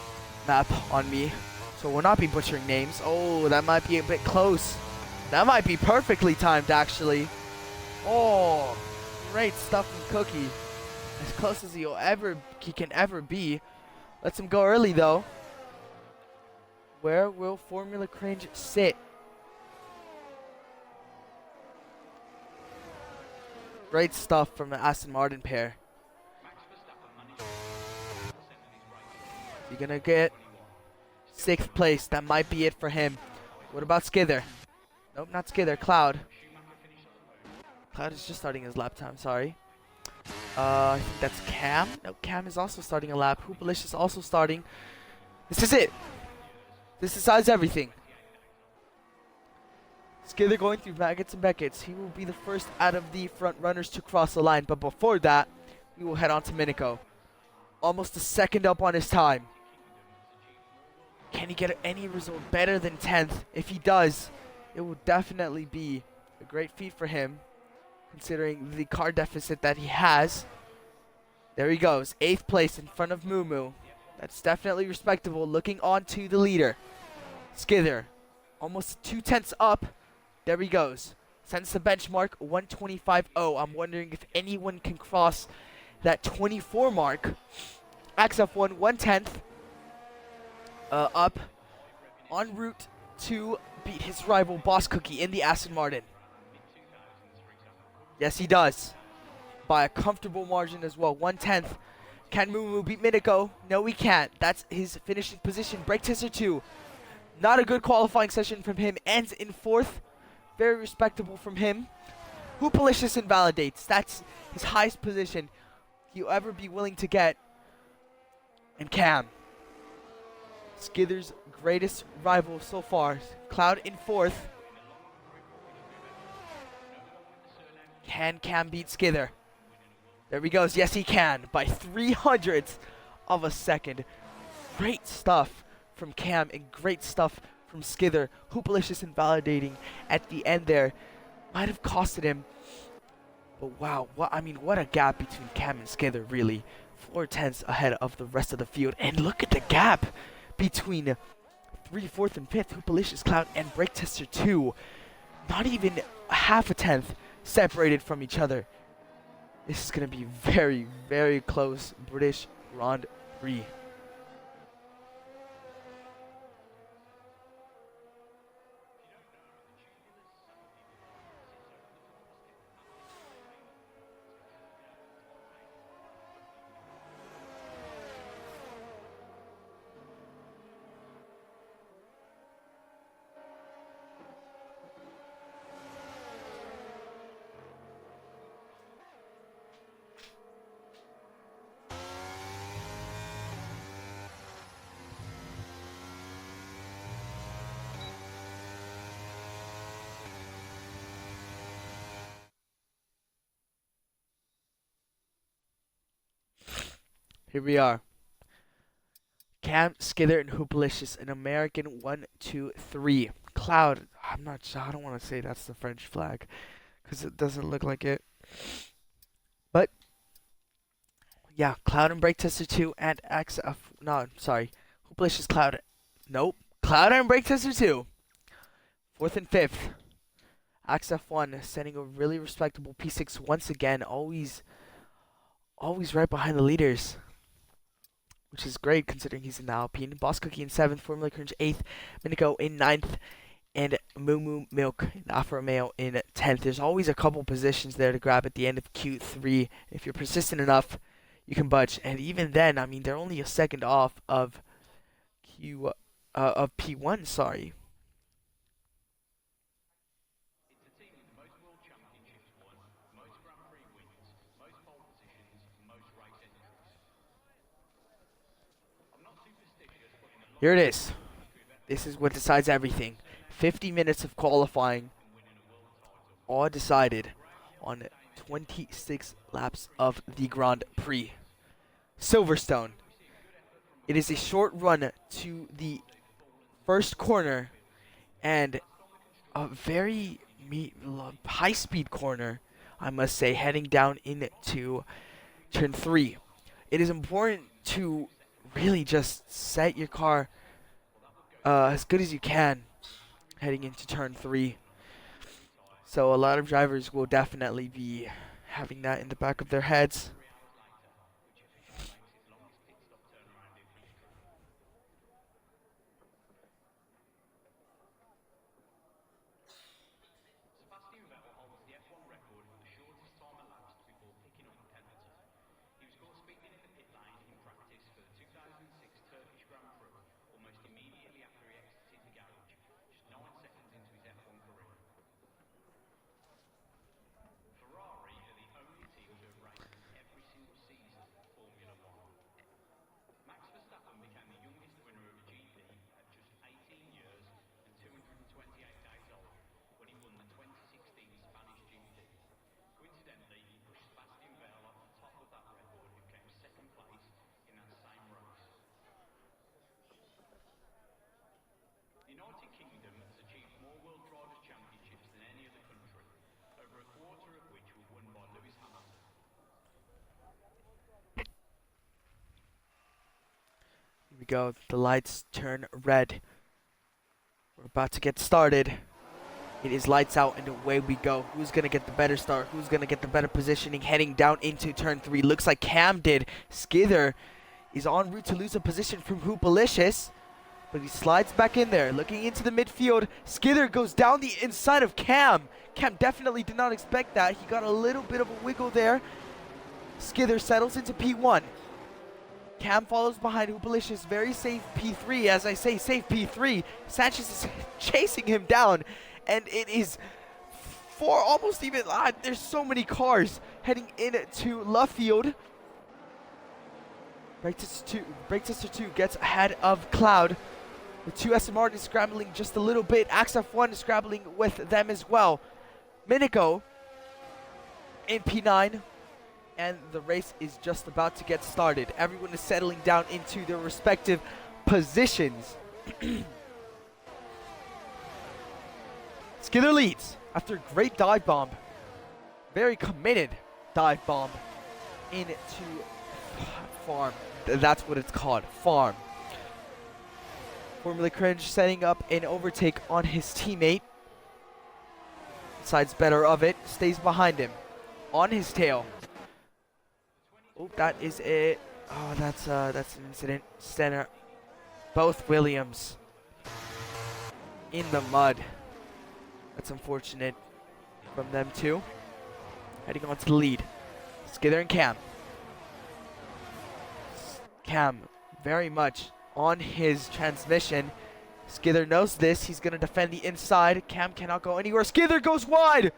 map on me, so we'll not be butchering names. Oh, that might be a bit close. That might be perfectly timed, actually. Oh, great stuff from Cookie. As close as he can ever be. Lets him go early, though. Where will Formula Cringe sit? Great stuff from the Aston Martin pair. You're gonna get 6th place. That might be it for him. What about Skither? Nope, not Skither. Cloud. Cloud is just starting his lap time. Sorry. I think that's Cam. No, Cam is also starting a lap. Hoopalish is also starting. This is it. This decides everything. Skither going through Maggots and Beckett's. He will be the first out of the front runners to cross the line. But before that, we will head on to Minico. Almost a second up on his time. Can he get any result better than 10th? If he does, it will definitely be a great feat for him, considering the car deficit that he has. There he goes, 8th place in front of Moo. That's definitely respectable. Looking on to the leader, Skither, almost 2/10 up. There he goes. Sends the benchmark 125.0. I'm wondering if anyone can cross that 24 mark. XF1 1/10 up, en route to beat his rival Boss Cookie in the Aston Martin. Yes, he does. By a comfortable margin as well. 1/10. Can Moo beat Minico? No, he can't. That's his finishing position. Brake tester 2. Not a good qualifying session from him. Ends in 4th. Very respectable from him. Hoopalicious invalidates. That's his highest position he'll ever be willing to get. And Cam, Skither's greatest rival so far. Cloud in 4th. Can Cam beat Skither? There he goes. Yes, he can. By 300ths of a second. Great stuff from Cam and great stuff from Skither. Hoopalicious invalidating at the end there. Might have costed him. But wow, what a gap between Cam and Skither, really. 4/10 ahead of the rest of the field. And look at the gap between 3, 4th, and 5th. Hoopalicious, Cloud, and Brake Tester 2. Not even half a tenth separated from each other. This is going to be very, very close British Grand Prix. Here we are. Cam, Skither, and Hoopalicious, an American 1, 2, 3. Cloud, I'm not sure. I don't want to say that's the French flag because it doesn't look like it. But yeah, Cloud and Brake Tester 2 and XF. No, sorry. Hoopalicious, Cloud. Nope. Cloud and Brake Tester 2. 4th and 5th. XF1 setting a really respectable P6 once again. Always right behind the leaders, which is great considering he's in the Alpine. Boss Cookie in 7th, Formula Cringe 8th, Minico in 9th, and Moo Milk and Alfa Romeo in 10th. There's always a couple positions there to grab at the end of Q3. If you're persistent enough, you can budge. And even then, they're only a second off of P1. Sorry. Here it is. This is what decides everything. 50 minutes of qualifying, all decided on 26 laps of the Grand Prix. Silverstone. It is a short run to the first corner and a very high-speed corner, I must say, heading down into turn 3. It is important to really just set your car as good as you can heading into turn 3. So a lot of drivers will definitely be having that in the back of their heads. go. The lights turn red. We're about to get started. It is lights out and away we go. Who's going to get the better start? Who's going to get the better positioning heading down into turn 3? Looks like Cam did. Skither is en route to lose a position from Hoopalicious, but he slides back in there. Looking into the midfield, Skither goes down the inside of Cam. Cam definitely did not expect that. He got a little bit of a wiggle there. Skither settles into P1. Cam follows behind Hoopalicious. Very safe P3. As I say, safe P3. Sanchez is chasing him down. And it is for almost even, there's so many cars heading into Luffield. Breaktaster 2 gets ahead of Cloud. The 2 SMR is scrambling just a little bit. XF1 is scrambling with them as well. Minico in P9. And the race is just about to get started. Everyone is settling down into their respective positions. Skither leads after a great dive bomb. Very committed dive bomb into farm. That's what it's called, farm. Formula Cringe setting up an overtake on his teammate. Decides better of it, stays behind him. On his tail. Oh, that is it. Oh, that's an incident. Center. Both Williams in the mud. That's unfortunate from them too. Heading on to the lead. Skither and Cam. Cam very much on his transmission. Skither knows this. He's going to defend the inside. Cam cannot go anywhere. Skither goes wide.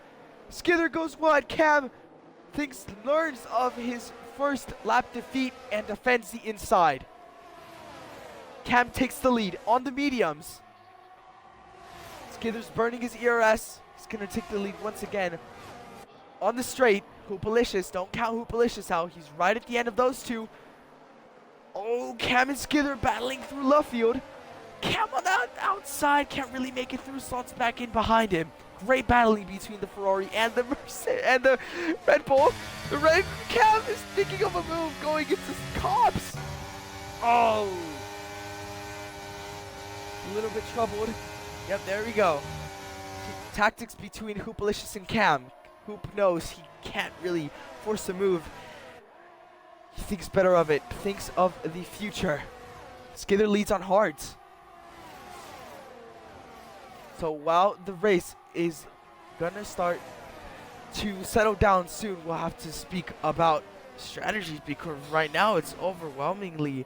Skither goes wide. Cam learns of his first lap defeat and defends the inside. Cam takes the lead on the mediums. Skither's burning his ERS. He's going to take the lead once again. On the straight, Hoopalicious. Don't count Hoopalicious out. He's right at the end of those two. Oh, Cam and Skither battling through Luffield. Cam on the outside. Can't really make it through. Slots back in behind him. Great battling between the Ferrari and the Red Bull. Cam is thinking of a move going into cops. Oh. A little bit troubled. Yep, there we go. Tactics between Hoopalicious and Cam. Hoop knows he can't really force a move. He thinks better of it. Thinks of the future. Skither leads on hards. So while the race is gonna start to settle down soon, we'll have to speak about strategies because right now it's overwhelmingly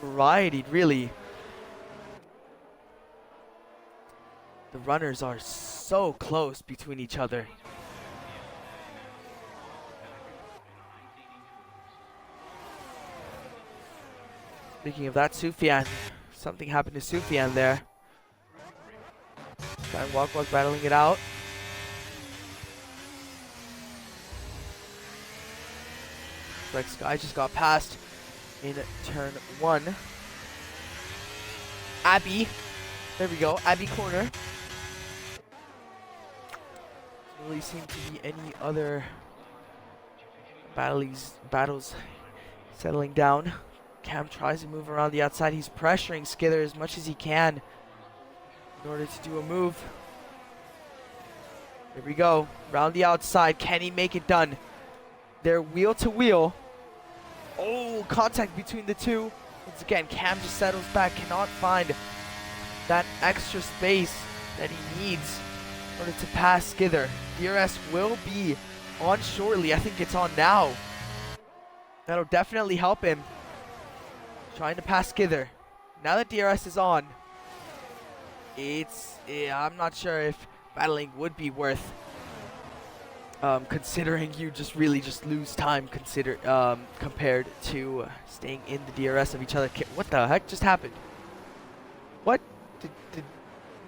varied, really. The runners are so close between each other. Speaking of that, Sufyan. Something happened to Sufyan there. And Walk was battling it out. Like Sky just got passed in turn 1. Abby. There we go. Abby corner. Doesn't really seem to be any other battles settling down. Cam tries to move around the outside. He's pressuring Skither as much as he can in order to do a move. Here we go. Round the outside. Can he make it done? They're wheel to wheel. Oh, contact between the two. Once again, Cam just settles back. Cannot find that extra space that he needs in order to pass Skither. DRS will be on shortly. I think it's on now. That'll definitely help him. Trying to pass Skither. Now that DRS is on, I'm not sure if battling would be worth considering you just lose time compared to staying in the DRS of each other. What the heck just happened? What? Did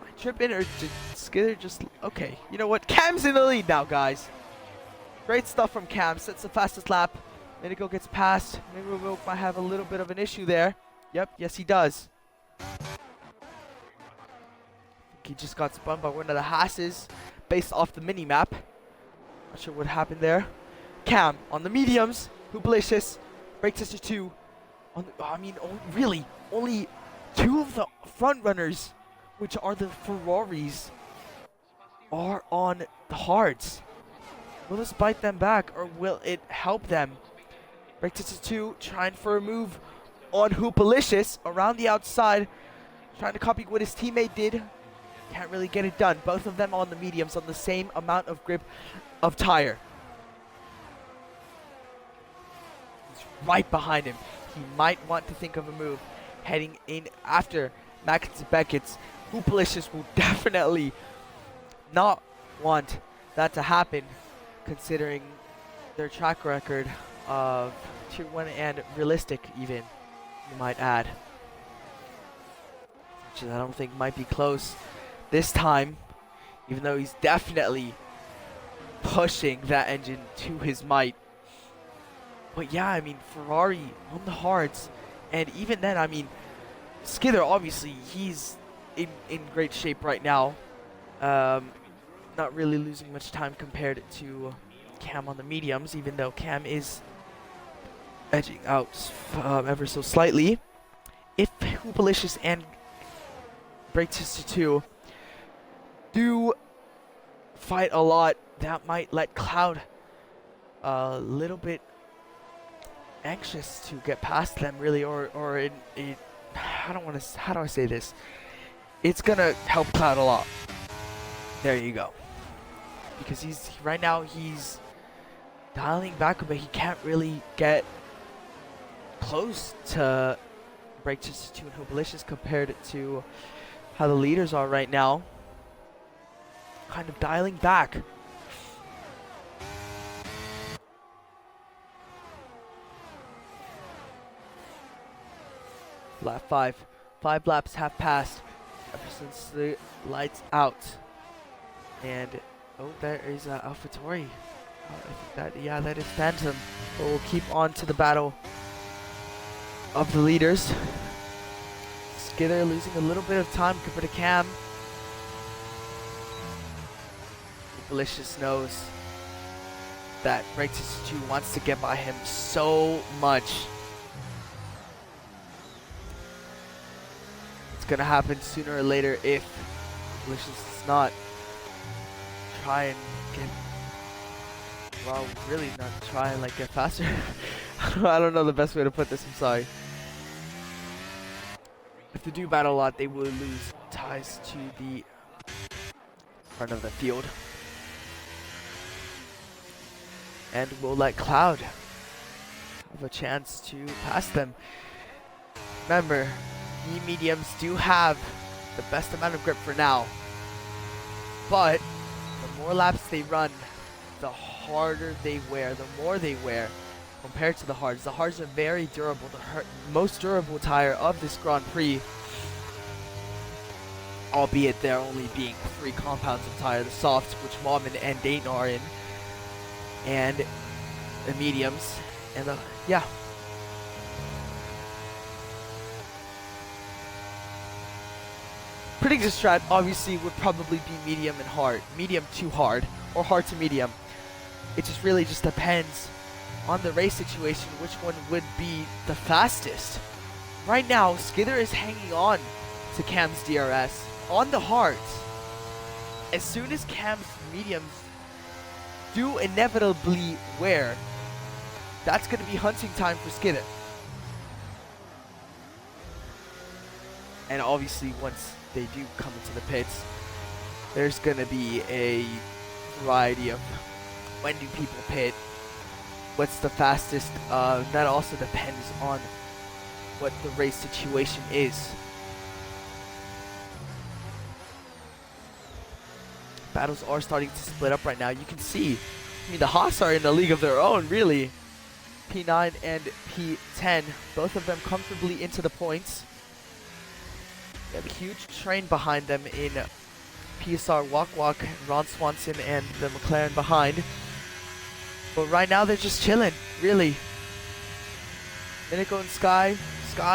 I trip in or did Skither just... Okay, you know what? Cam's in the lead now, guys. Great stuff from Cam. Sets the fastest lap. Minico gets past. Maybe Milk might have a little bit of an issue there. Yep, yes he does. He just got spun by one of the Haas's based off the mini-map. Not sure what happened there. Cam on the mediums. Hoopalicious. Breaktaster 2 I mean, really, only two of the front runners, which are the Ferraris, are on the hards. Will this bite them back, or will it help them? Break to 2, trying for a move on Hoopalicious around the outside, trying to copy what his teammate did. Can't really get it done. Both of them on the mediums on the same amount of grip of tire. He's right behind him. He might want to think of a move heading in after Max Beckett's. Hoopalicious will definitely not want that to happen, considering their track record of Tier 1 and realistic even, you might add. Which I don't think might be close this time, even though he's definitely pushing that engine to his might. But yeah, I mean, Ferrari on the hards, and even then, I mean, Skither, obviously, he's in great shape right now. Not really losing much time compared to Cam on the mediums, even though Cam is edging out ever so slightly. If Hoopalicious and Break 2 do fight a lot, that might let Cloud a little bit anxious to get past them, really, or I don't want to. How do I say this? It's gonna help Cloud a lot. There you go. Because right now he's dialing back a bit. He can't really get close to Break 2 and Hoopalicious compared to how the leaders are right now. Kind of dialing back. Lap 5. 5 laps have passed ever since the lights out. And oh, there is AlphaTauri. I think that is Phantom. But we'll keep on to the battle of the leaders. Skither losing a little bit of time compared to Cam. Malicious knows that Break 2 wants to get by him so much. It's gonna happen sooner or later if Malicious does not try and get, well, really not try and like get faster. I don't know the best way to put this, I'm sorry. If they do battle a lot, they will lose ties to the front of the field. And will let Cloud have a chance to pass them. Remember, the mediums do have the best amount of grip for now. But the more laps they run, the harder they wear, the more they wear compared to the hards. The hards are very durable, the most durable tire of this Grand Prix. Albeit there only being 3 compounds of tire, the softs, which Mauban and Dayton are in, and the mediums, and the, yeah. Predicted strat obviously would probably be medium and hard, medium to hard, or hard to medium. It just really just depends on the race situation which one would be the fastest. Right now, Skither is hanging on to Cam's DRS on the hards. As soon as Cam's mediums do inevitably wear, that's going to be hunting time for Skither. And obviously once they do come into the pits, there's going to be a variety of when do people pit, what's the fastest, that also depends on what the race situation is. Battles are starting to split up right now. You can see, I mean, the Haas are in a league of their own, really. P9 and P10, both of them comfortably into the points. They have a huge train behind them in PSR Walk, Ron Swanson, and the McLaren behind. But right now they're just chilling, really. Minico and Sky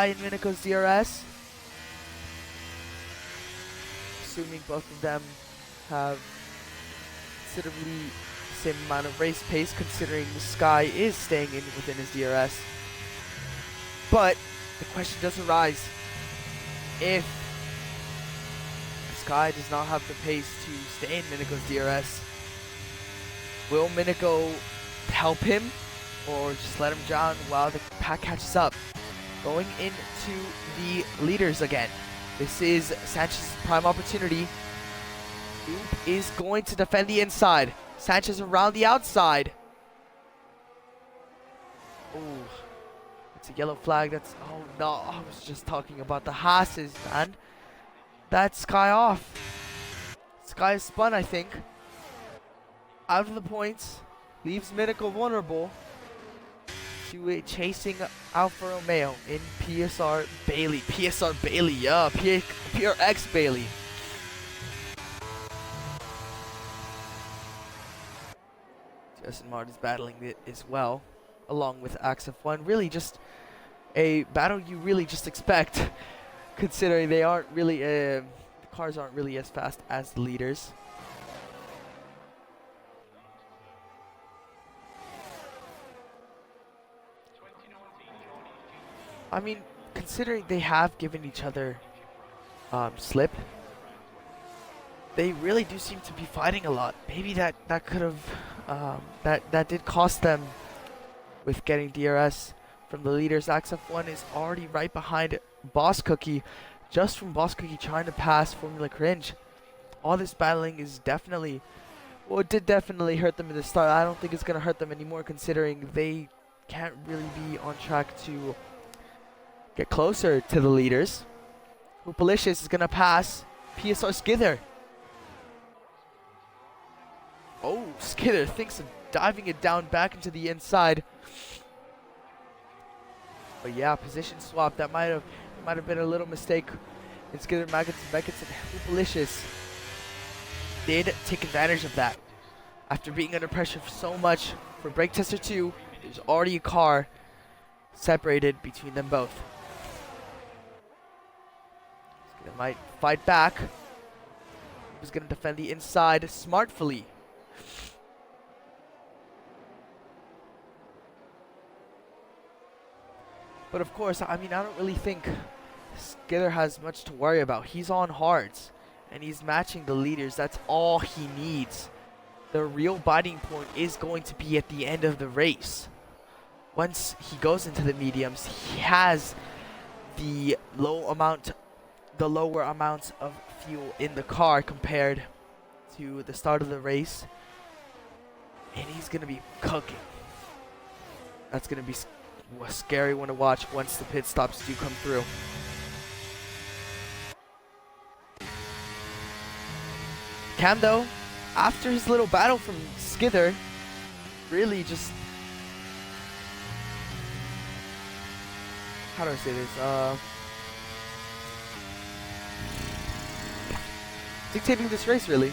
and Minico's DRS. Assuming both of them have considerably the same amount of race pace, considering Sky is staying in within his DRS. But the question does arise, if Sky does not have the pace to stay in Minako's DRS, will Minako help him or just let him drown while the pack catches up? Going into the leaders again. This is Sanchez's prime opportunity. Oop is going to defend the inside. Sanchez around the outside. Ooh. It's a yellow flag. That's, oh no, I was just talking about the Haas's, man. That's Sky off. Sky is spun, I think. Out of the points. Leaves Minako vulnerable to it, chasing Alfa Romeo in PSR Bailey. PSR Bailey, yeah. PRX Bailey. Justin Martin's battling it as well, along with S11. Really just a battle you really just expect, considering they aren't really, the cars aren't really as fast as the leaders. I mean, considering they have given each other slip, they really do seem to be fighting a lot. Maybe that could have that did cost them with getting DRS from the leaders. XF1 is already right behind Boss Cookie, just from Boss Cookie trying to pass Formula Cringe. All this battling is definitely, well, it did definitely hurt them in the start. I don't think it's gonna hurt them anymore, considering they can't really be on track to get closer to the leaders. Hoopalicious is gonna pass PSR Skither. Oh, Skither thinks of diving it down back into the inside. But yeah, position swap. That might have been a little mistake. And Skither, Maggots, and Beckett, and Hoopalicious did take advantage of that. After being under pressure for so much for Brake Tester 2, there's already a car separated between them both. Skither might fight back. He's going to defend the inside smartfully. But of course, I mean, I don't really think Skither has much to worry about. He's on hards, and he's matching the leaders. That's all he needs. The real biting point is going to be at the end of the race. Once he goes into the mediums, he has the lower amounts of fuel in the car compared to the start of the race, and he's going to be cooking. That's going to be a scary one to watch once the pit stops do come through. Cam, though, after his little battle from Skither, really just, how do I say this? Dictating this race, really.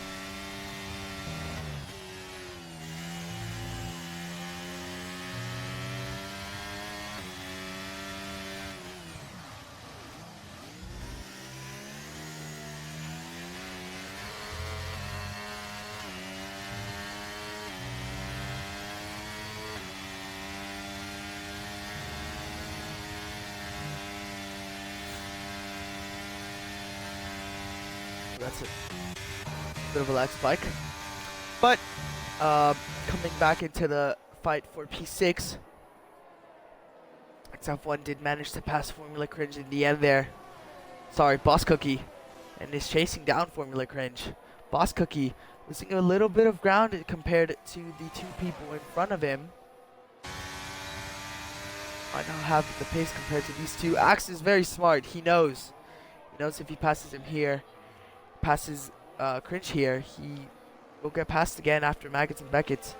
That's a bit of a lag spike. But coming back into the fight for P6, XF1 did manage to pass Formula Cringe in the end there. Sorry, Boss Cookie, and is chasing down Formula Cringe. Boss Cookie losing a little bit of ground compared to the two people in front of him. Might not have the pace compared to these two. Axe is very smart. He knows. He knows if he passes him here, passes Cringe here, he will get passed again after Maggots and Beckett.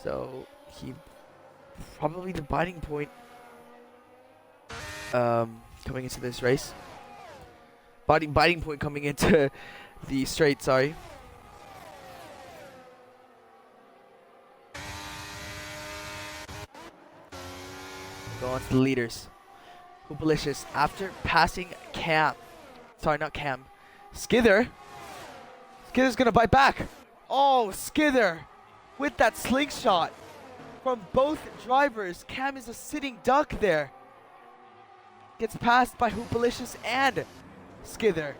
So he probably the biting point coming into this race. Biting point coming into the straight, sorry. Go on to the leaders. Hoopalicious after passing Cam. Sorry, not Cam. Skither. Skither's gonna bite back. Oh, Skither with that slingshot from both drivers. Cam is a sitting duck there. gets passed by Hoopalicious and Skither.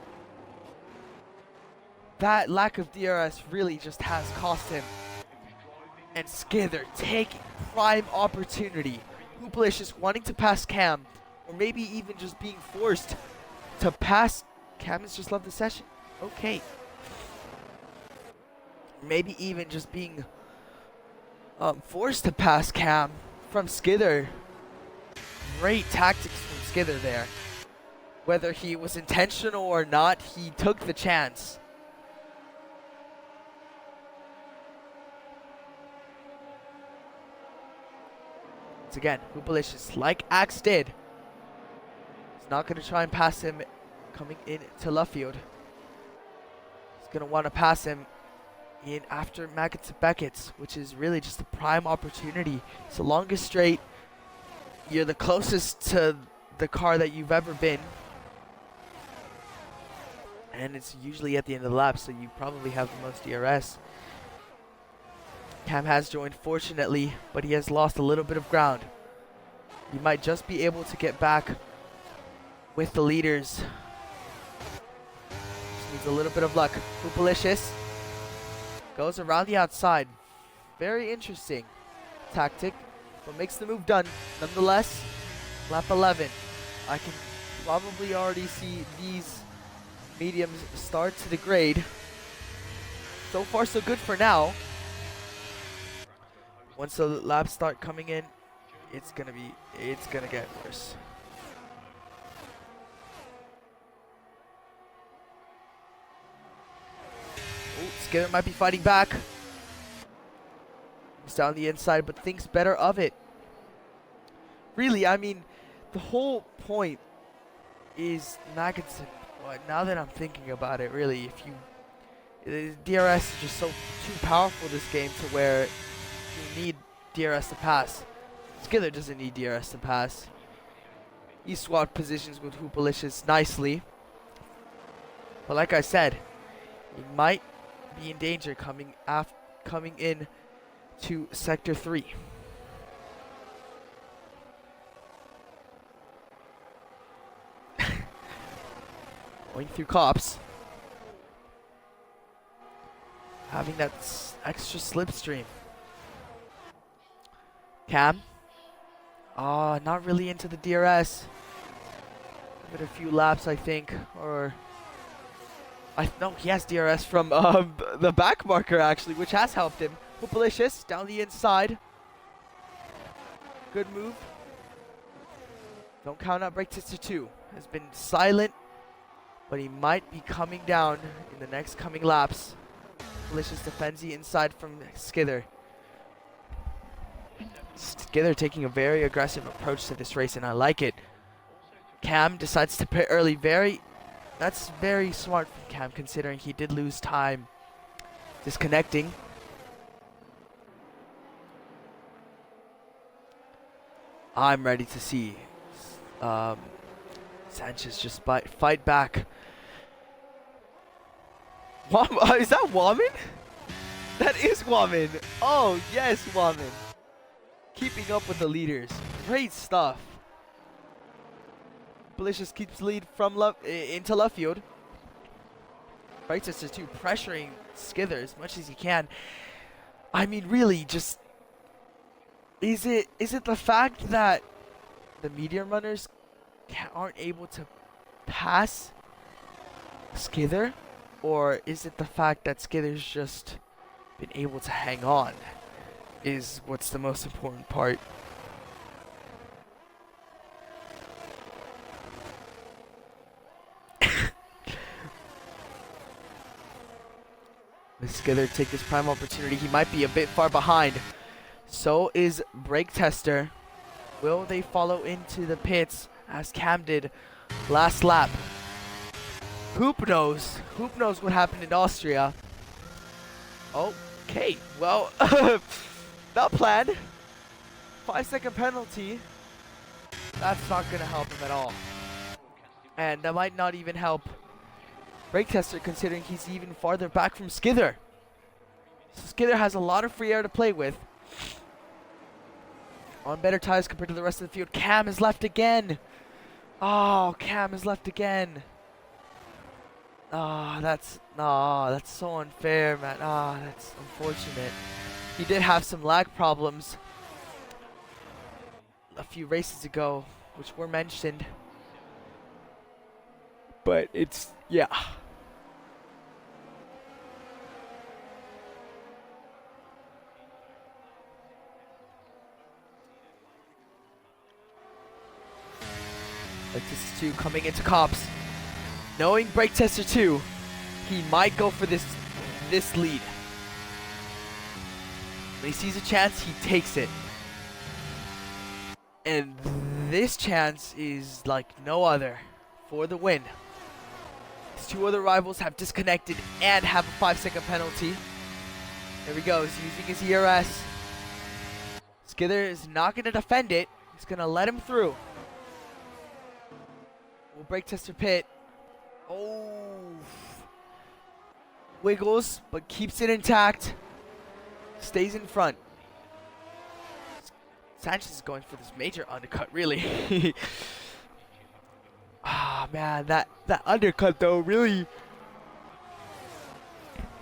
That lack of DRS really just has cost him. And Skither taking prime opportunity. Hoopalicious wanting to pass Cam, or maybe even just being forced to pass. Cam has just left the session. Okay. Maybe even just being forced to pass Cam from Skither. Great tactics from Skither there. Whether he was intentional or not, he took the chance. Once again, Hoopalicious, like Axe did, he's not going to try and pass him coming into left field. He's going to want to pass him in after Maggots and Beckett's, which is really just a prime opportunity. It's the longest straight. You're the closest to the car that you've ever been. And it's usually at the end of the lap, so you probably have the most DRS. Cam has joined, fortunately, but he has lost a little bit of ground. He might just be able to get back with the leaders. Just needs a little bit of luck. Hoopalicious goes around the outside. Very interesting tactic, but makes the move done. Nonetheless, lap 11. I can probably already see these mediums start to degrade. So far, so good for now. Once the laps start coming in, it's gonna get worse. Skither might be fighting back. He's down the inside, but thinks better of it. Really, I mean, the whole point is Maggots. Now that I'm thinking about it, really, if you, DRS is just so too powerful this game to where you need DRS to pass. Skither doesn't need DRS to pass. He swapped positions with Hoopalicious nicely. But like I said, he might be in danger coming in to Sector 3. Going through cops. Having that extra slipstream. Cam. Not really into the DRS. Give it a few laps, I think. Or no, he has DRS from the back marker actually, which has helped him. Hoopalicious down the inside. Good move. Don't count out brake tester 2. Has been silent, but he might be coming down in the next coming laps. Hoopalicious defends the inside from Skither. Skither taking a very aggressive approach to this race, and I like it. Cam decides to pit early. That's very smart from Cam, considering he did lose time disconnecting. I'm ready to see Sanchez just fight back. Is that Waman? That is Waman. Oh, yes, Waman. Keeping up with the leaders. Great stuff. Hoopalicious keeps lead from into left field. Brake tester 2 pressuring Skither as much as he can. I mean, really, just is it the fact that the medium runners aren't able to pass Skither, or is it the fact that Skither's just been able to hang on? Is what's the most important part. Will Skither take this prime opportunity? He might be a bit far behind. So is brake tester. Will they follow into the pits as Cam did last lap? Hoop knows what happened in Austria. Okay, well, not planned. 5-second penalty. That's not going to help him at all. And that might not even help brake tester, considering he's even farther back from Skither. So Skither has a lot of free air to play with. On better tires compared to the rest of the field. Cam is left again. Oh, Cam is left again. That's so unfair, man. That's unfortunate. He did have some lag problems a few races ago, which were mentioned. But it's, yeah. Like this is 2 coming into cops. Knowing brake tester 2, he might go for this lead. When he sees a chance, he takes it. And this chance is like no other for the win. His 2 other rivals have disconnected and have a 5-second penalty. There he goes, using his ERS. Skither is not going to defend it. He's going to let him through. Will brake tester pit. Oh. Wiggles, but keeps it intact. Stays in front. Sanchez is going for this major undercut, really. Man, that undercut though, really.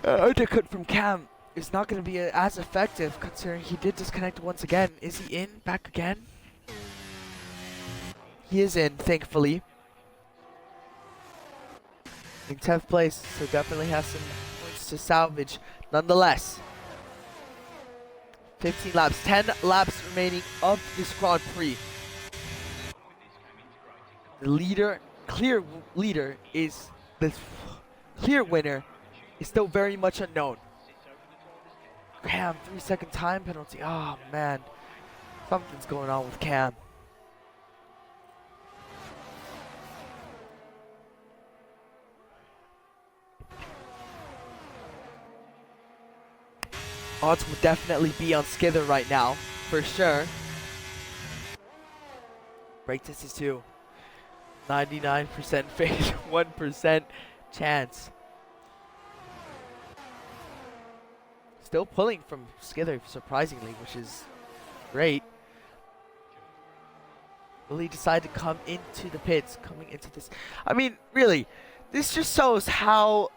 Undercut from Cam is not going to be as effective considering he did disconnect once again. Is he in? Back again? He is in, thankfully. In 10th place, so definitely has some points to salvage. Nonetheless, 15 laps, 10 laps remaining of this Grand Prix. The leader, clear leader is, the clear winner is still very much unknown. Cam, 3-second time penalty. Oh man, something's going on with Cam. Odds would definitely be on Skither right now, for sure. Brake test is 2. 99% fade, 1% chance. Still pulling from Skither, surprisingly, which is great. Will he decide to come into the pits, coming into this? I mean, really, this just shows how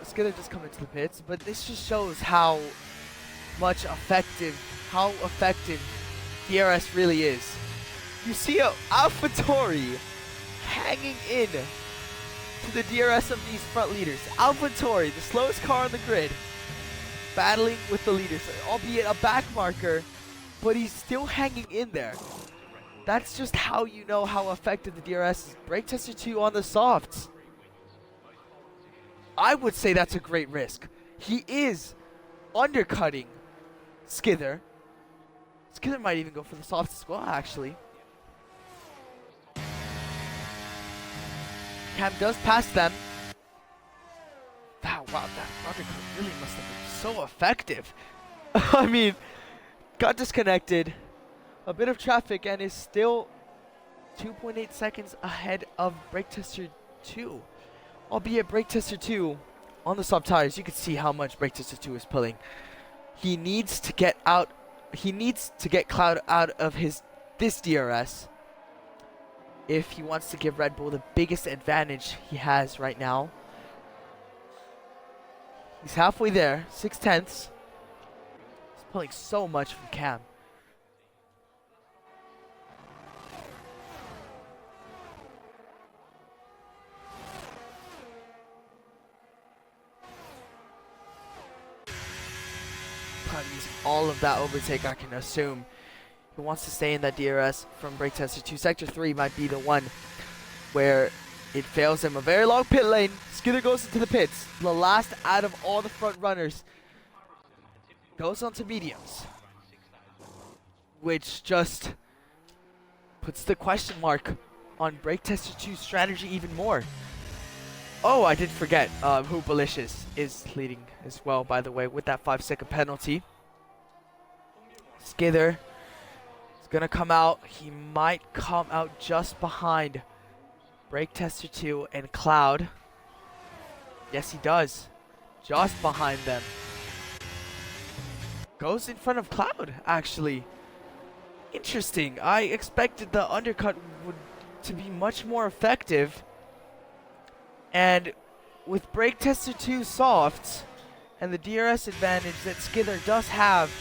Skither just come into the pits, but this just shows how effective DRS really is. You see AlphaTauri hanging in to the DRS of these front leaders. AlphaTauri, the slowest car on the grid, battling with the leaders, albeit a back marker, but he's still hanging in there. That's just how you know how effective the DRS is. Brake tester 2 on the softs. I would say that's a great risk. He is undercutting Skither. Skither might even go for the softs as well, actually. Cam does pass them. Wow, that undercut really must have been so effective. I mean, got disconnected. A bit of traffic and is still 2.8 seconds ahead of brake tester 2. Albeit brake tester 2 on the soft tires, you can see how much brake tester 2 is pulling. He needs to get out. He needs to get Cloud out of this DRS if he wants to give Red Bull the biggest advantage he has right now. He's halfway there, 6/10. He's pulling so much from Cam. Using all of that overtake, I can assume. He wants to stay in that DRS from brake tester 2. Sector 3 might be the one where it fails him. A very long pit lane. Skither goes into the pits. The last out of all the front runners goes onto mediums, which just puts the question mark on brake tester 2's strategy even more. Oh, I did forget Hoopalicious is leading as well, by the way, with that 5-second penalty. Skither is going to come out. He might come out just behind brake tester 2 and Cloud. Yes, he does. Just behind them. Goes in front of Cloud, actually. Interesting. I expected the undercut would to be much more effective. And with Brake Tester 2 soft and the DRS advantage that Skither does have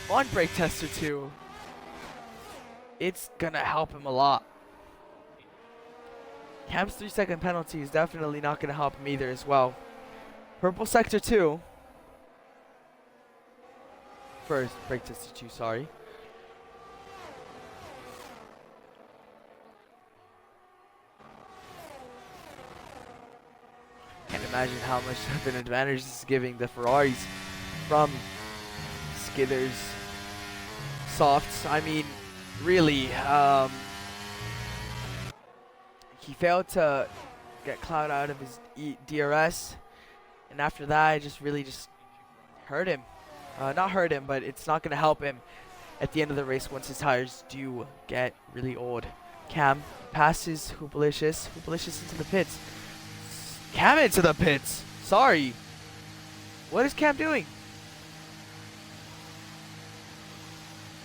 on Brake Tester 2, it's gonna help him a lot. Cam's 3-second penalty is definitely not gonna help him either as well. Purple Sector 2. First, Brake Tester 2, sorry. Can't imagine how much of an advantage this is giving the Ferraris from Skither's softs. I mean, really, he failed to get Cloud out of his DRS, and after that, it just really just hurt him. Not hurt him, but it's not going to help him at the end of the race once his tires do get really old. Cam passes Hoopalicious. Hoopalicious into the pits. Cam into the pits. Sorry. What is Cam doing?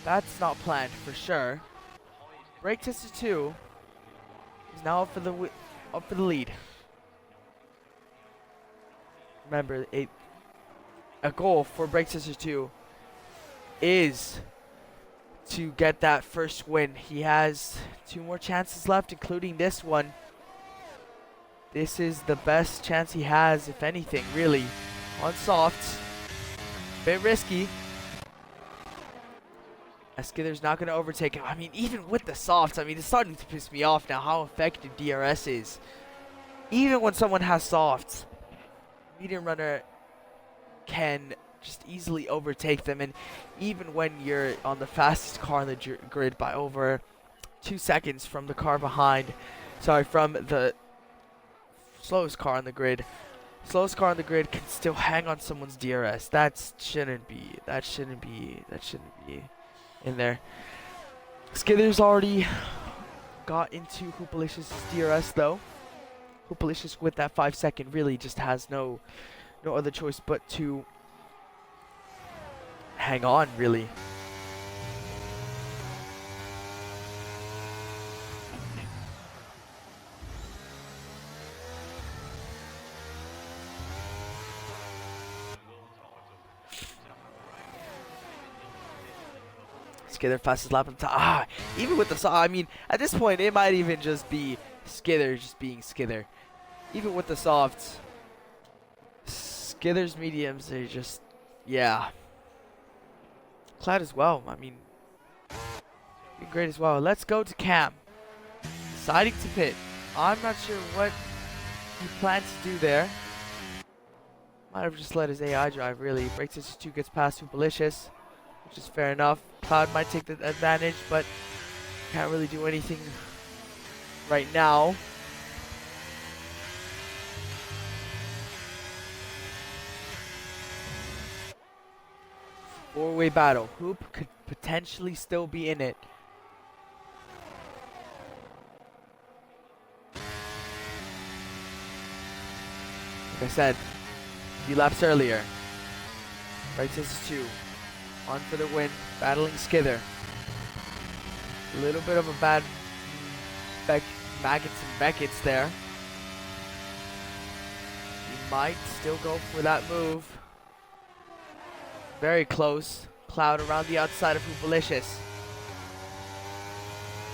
That's not planned for sure. Brake Tester 2 is now up for the lead. Remember, a goal for Brake Tester 2 is to get that first win. He has 2 more chances left, including this one. This is the best chance he has, if anything, really. On softs. Bit risky. Skither's not going to overtake him. I mean, even with the softs, I mean, it's starting to piss me off now how effective DRS is. Even when someone has softs, medium runner can just easily overtake them. And even when you're on the fastest car on the grid by over 2 seconds from the car behind, from the slowest car on the grid. Slowest car on the grid can still hang on someone's DRS. That shouldn't be in there. Skither's already got into Hoopalicious' DRS though. Hoopalicious with that 5-second really just has no other choice but to hang on, really. Skither fastest lap on top. Even with the I mean, at this point, it might even just be Skither just being Skither. Even with the softs, Skither's mediums, they're just, yeah. Cloud as well. I mean, great as well. Let's go to Cam. Deciding to pit. I'm not sure what he plans to do there. Might have just let his AI drive, really. Brake Tester 2 gets past Hoopalicious, which is fair enough. Cloud might take the advantage, but can't really do anything right now. Four-way battle. Hoop could potentially still be in it. Like I said, a few laps earlier. Brake Tester 2 on for the win, battling Skither. A little bit of a bad Maggots and Beckett's there. He might still go for that move. Very close. Cloud around the outside of Hoopalicious.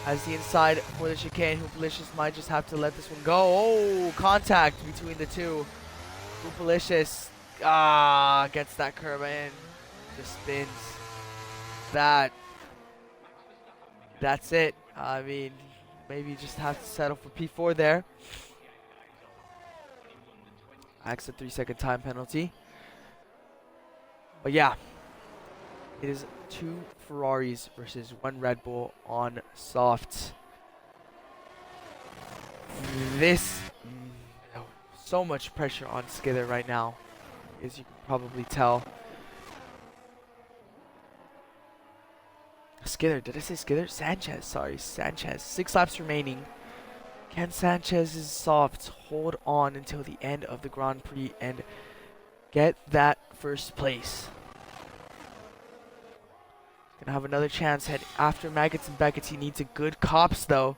Has the inside for the chicane. Hoopalicious might just have to let this one go. Oh, contact between the two. Hoopalicious gets that curve in. Just spins. That's it. I mean, maybe just have to settle for P4 there. Acts a 3-second time penalty. But yeah, it is 2 Ferraris versus 1 Red Bull on softs. This, so much pressure on Skither right now, as you can probably tell. Skither, did I say Skither? Sanchez, sorry, Sanchez. 6 laps remaining. Can Sanchez's softs hold on until the end of the Grand Prix and get that first place? Gonna Gonna have another chance head after Maggots and Beckett. He needs a good cops though.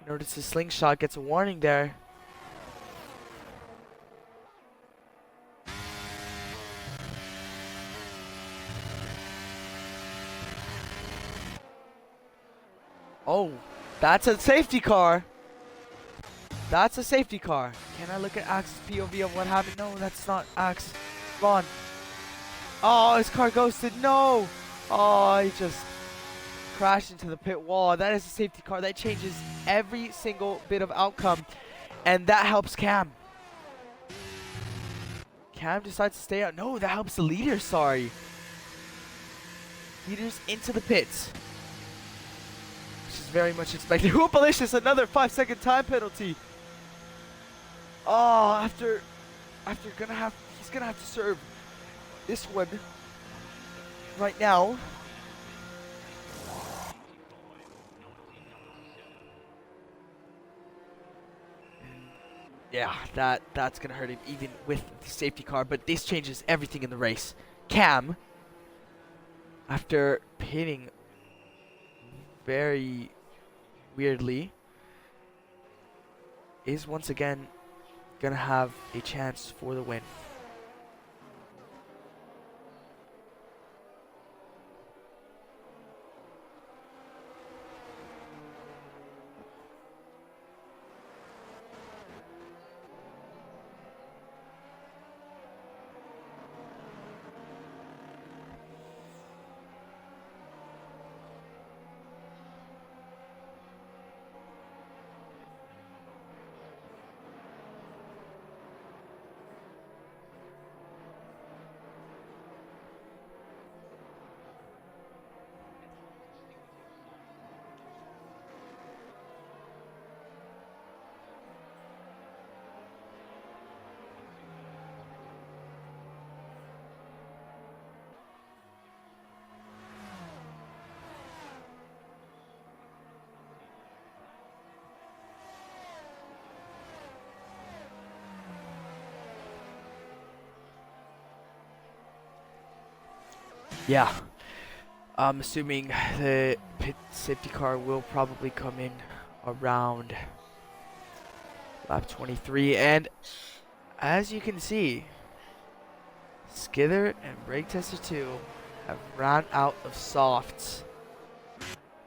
In order to slingshot, gets a warning there. Oh, that's a safety car. That's a safety car. Can I look at Axe's POV of what happened? No, that's not Axe. Ron. Oh, his car ghosted. No. Oh, he just crashed into the pit wall. That is a safety car. That changes every single bit of outcome. And that helps Cam. Cam decides to stay out. No, that helps the leader. Sorry. Leaders into the pits. Which is very much expected. Hoopalicious, another 5-second time penalty. Oh, after he's gonna have to serve this one right now. Yeah, that's gonna hurt him even with the safety car, but this changes everything in the race. Cam, after pitting very weirdly, is once again gonna have a chance for the win. Yeah, I'm assuming the pit safety car will probably come in around lap 23, and as you can see, Skither and Brake Tester 2 have ran out of softs.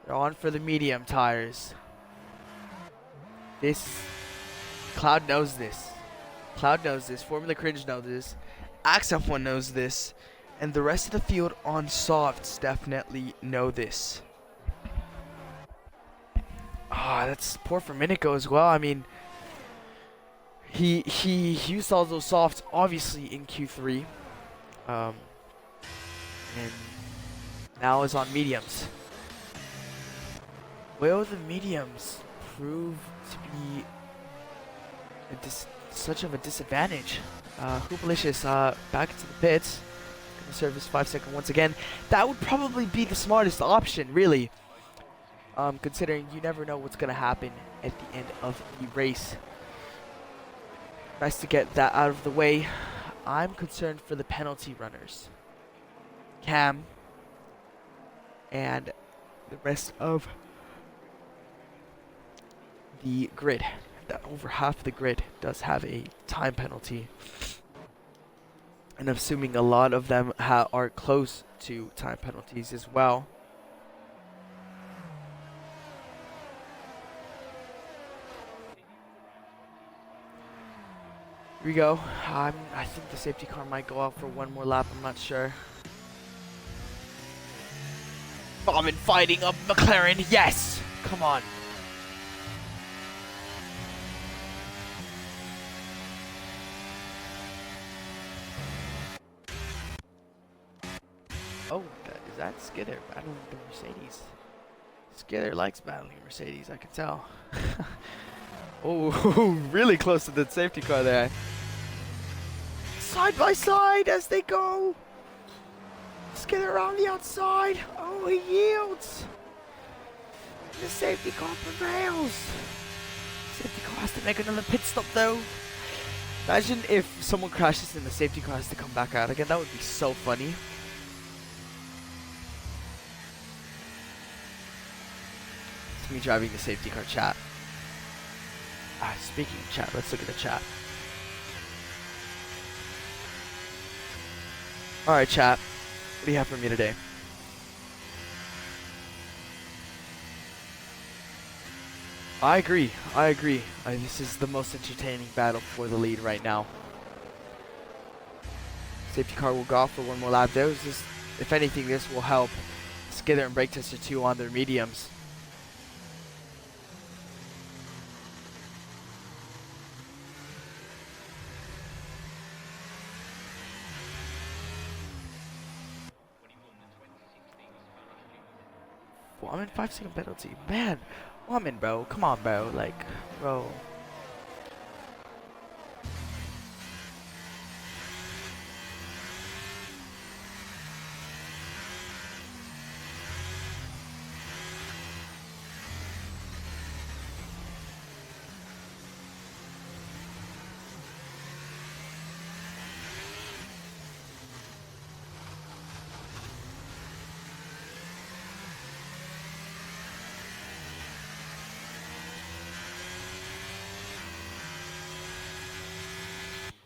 They're on for the medium tires. Cloud knows this. Cloud knows this. Formula Cringe knows this. Axe F1 knows this. And the rest of the field on softs definitely know this. Ah, that's poor for Minico as well. I mean, he used all those softs obviously in Q3, and now is on mediums. Will the mediums prove to be such of a disadvantage? Hoopalicious back into the pits. Service 5-second once again. That would probably be the smartest option, really, considering you never know what's going to happen at the end of the race. Nice to get that out of the way. I'm concerned for the penalty runners, Cam, and the rest of the grid. That over half the grid does have a time penalty. And I'm assuming a lot of them are close to time penalties as well. Here we go. I think the safety car might go out for one more lap. I'm not sure. Bombin fighting up McLaren. Yes! Come on. Oh, is that Skither battling the Mercedes? Skither likes battling Mercedes, I can tell. Oh, really close to the safety car there. Side by side as they go. Skither around the outside. Oh, he yields. The safety car prevails. Safety car has to make another pit stop though. Imagine if someone crashes and the safety car has to come back out again. That would be so funny. It's me driving the safety car, chat. Speaking of chat, let's look at the chat. Alright, chat. What do you have for me today? I agree. This is the most entertaining battle for the lead right now. Safety car will go off for one more lap. If anything, this will help Skither and Brake Tester 2 on their mediums. Well, I'm in 5-second penalty. Man, woman, bro. Come on, bro. Like, bro.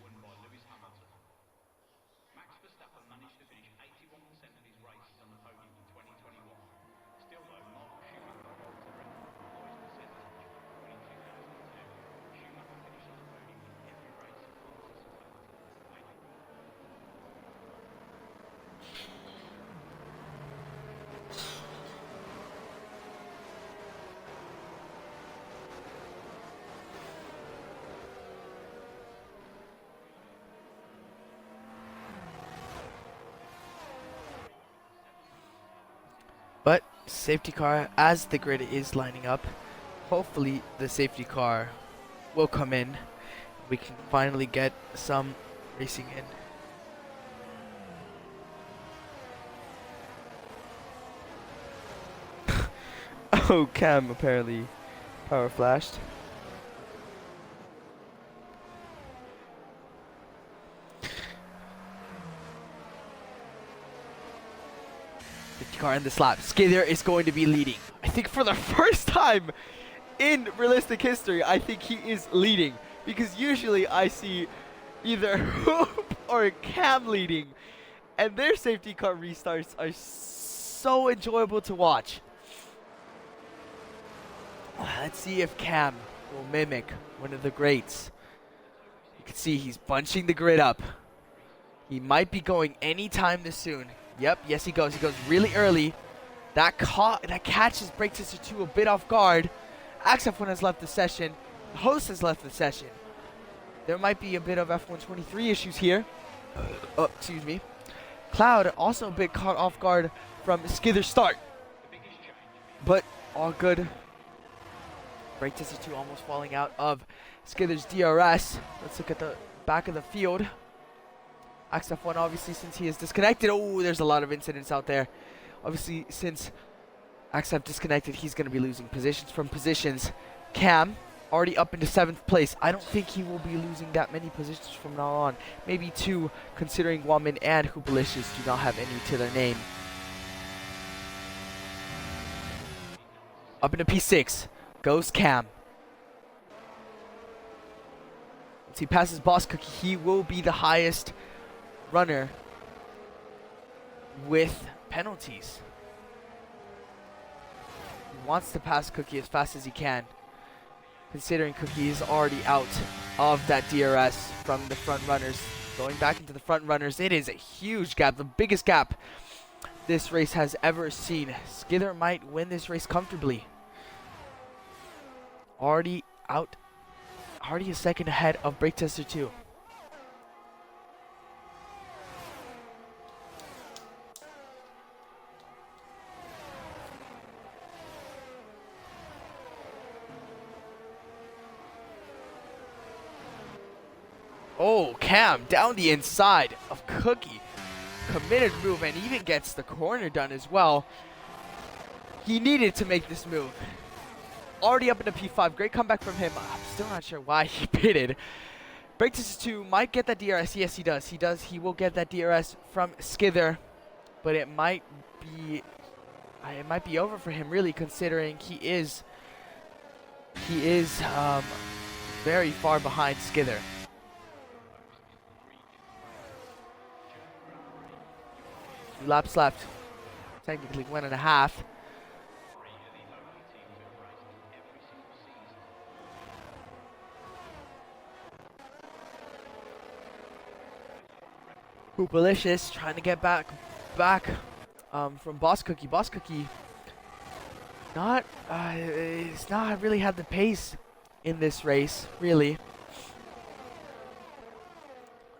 Won by Lewis Hamilton. Max Verstappen managed to finish 81% of his races on the podium in 2021. Still though, Michael Schumacher holds the record for the highest percentage, when in 2002, Schumacher finished on the podium in every race after his failed to But safety car, as the grid is lining up, hopefully the safety car will come in. We can finally get some racing in. Oh, Cam apparently power flashed. Safety car in this lap. Skither is going to be leading. I think for the first time in realistic history, I think he is leading. Because usually I see either Hoop or Cam leading. And their safety car restarts are so enjoyable to watch. Let's see if Cam will mimic one of the greats. You can see he's bunching the grid up. He might be going anytime this soon. Yep, yes he goes. He goes really early. That catches Brake Tester 2 a bit off guard. XF1 has left the session. The host has left the session. There might be a bit of F123 issues here. Excuse me. Cloud also a bit caught off guard from Skither's start. But all good. Brake Tester 2 almost falling out of Skither's DRS. Let's look at the back of the field. XF1 obviously, since he is disconnected. Oh, there's a lot of incidents out there. Obviously, since XF disconnected, he's going to be losing positions from positions. Cam already up into 7th place. I don't think he will be losing that many positions from now on. Maybe 2, considering Woman and Hoopalicious do not have any to their name. Up into P6 goes Cam. Once he passes Boss Cookie, he will be the highest runner with penalties. He wants to pass Cookie as fast as he can, considering Cookie is already out of that DRS from the front runners. Going back into the front runners, it is a huge gap, the biggest gap this race has ever seen. Skither might win this race comfortably. Already a second ahead of Brake Tester 2. Oh, Cam down the inside of Cookie. Committed move and even gets the corner done as well. He needed to make this move. Already up into P5. Great comeback from him. I'm still not sure why he pitted. Brake Tester 2 might get that DRS. Yes, he does. He will get that DRS from Skither. But it might be over for him, really, considering he is He is very far behind Skither. 2 laps left. Technically 1.5. Hoopalicious trying to get back from Boss Cookie. Boss Cookie it's not really had the pace in this race, really.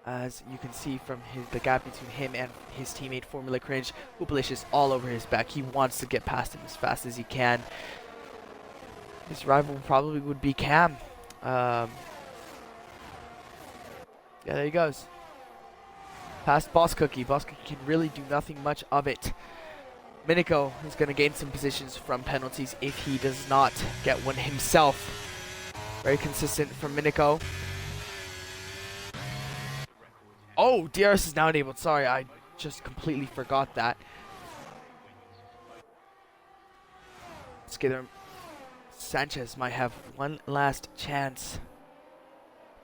As you can see from the gap between him and his teammate Formula Cringe, Hoopalicious all over his back. He wants to get past him as fast as he can. His rival probably would be Cam. Yeah, there he goes. Past Boss Cookie. Boss Cookie can really do nothing much of it. Minico is going to gain some positions from penalties if he does not get one himself. Very consistent from Minico. Oh, DRS is now enabled. Sorry, I just completely forgot that. Skither Sanchez might have one last chance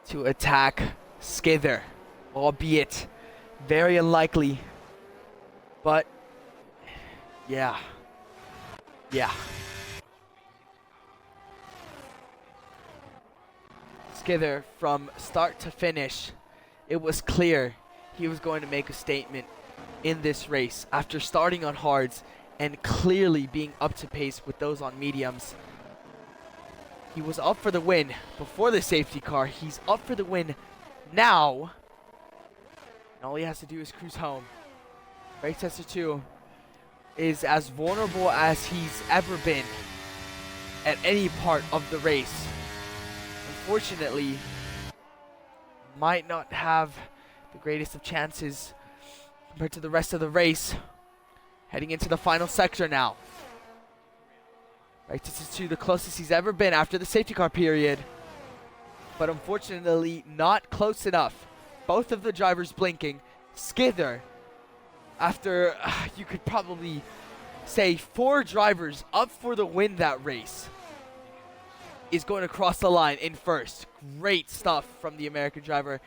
to attack Skither, albeit very unlikely. But yeah. Skither, from start to finish, it was clear he was going to make a statement in this race after starting on hards and clearly being up to pace with those on mediums. He was up for the win before the safety car. He's up for the win now. And all he has to do is cruise home. Brake Tester 2 is as vulnerable as he's ever been at any part of the race. Unfortunately, might not have the greatest of chances compared to the rest of the race. Heading into the final sector now. Right, this is to the closest he's ever been after the safety car period. But unfortunately, not close enough. Both of the drivers blinking. Skither, after you could probably say 4 drivers up for the win that race, is going to cross the line in first. Great stuff from the American driver.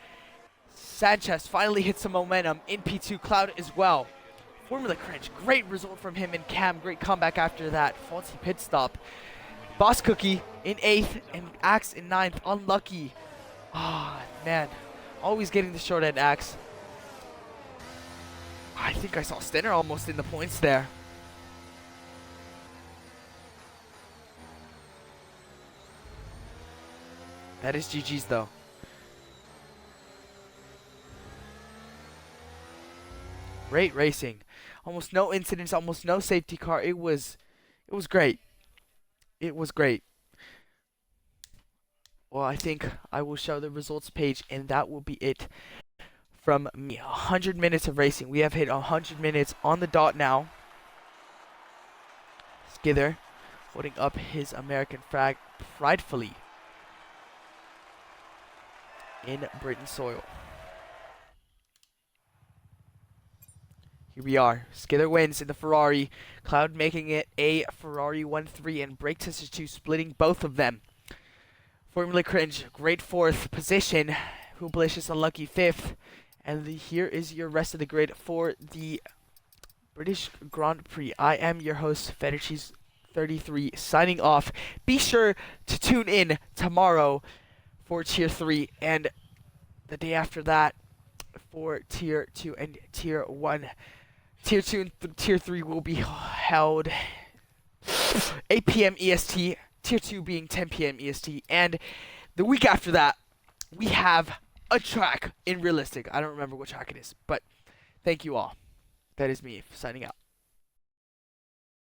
Sanchez finally hits some momentum in P2. Cloud as well. Formula Cringe, great result from him and Cam. Great comeback after that faulty pit stop. Boss Cookie in 8th and Axe in 9th. Unlucky. Ah, man. Always getting the short end, Axe. I think I saw Stenner almost in the points there. That is GG's though. Great racing. Almost no incidents, almost no safety car. It was great. It was great. Well, I think I will show the results page and that will be it from me. 100 minutes of racing. We have hit 100 minutes on the dot now. Skither holding up his American flag pridefully in Britain soil. Here we are. Skither wins in the Ferrari. Cloud making it a Ferrari 1-3 and Brake Tester 2 splitting both of them. Formula Cringe, great 4th position. Hoopalicious unlucky 5th. And here is your rest of the grid for the British Grand Prix. I am your host, Federcheese33, signing off. Be sure to tune in tomorrow for Tier 3 and the day after that for Tier 2 and Tier 1. Tier 2 and Tier 3 will be held 8 p.m. EST, Tier 2 being 10 p.m. EST, and the week after that, we have a track in Realistic. I don't remember what track it is, but thank you all. That is me signing out.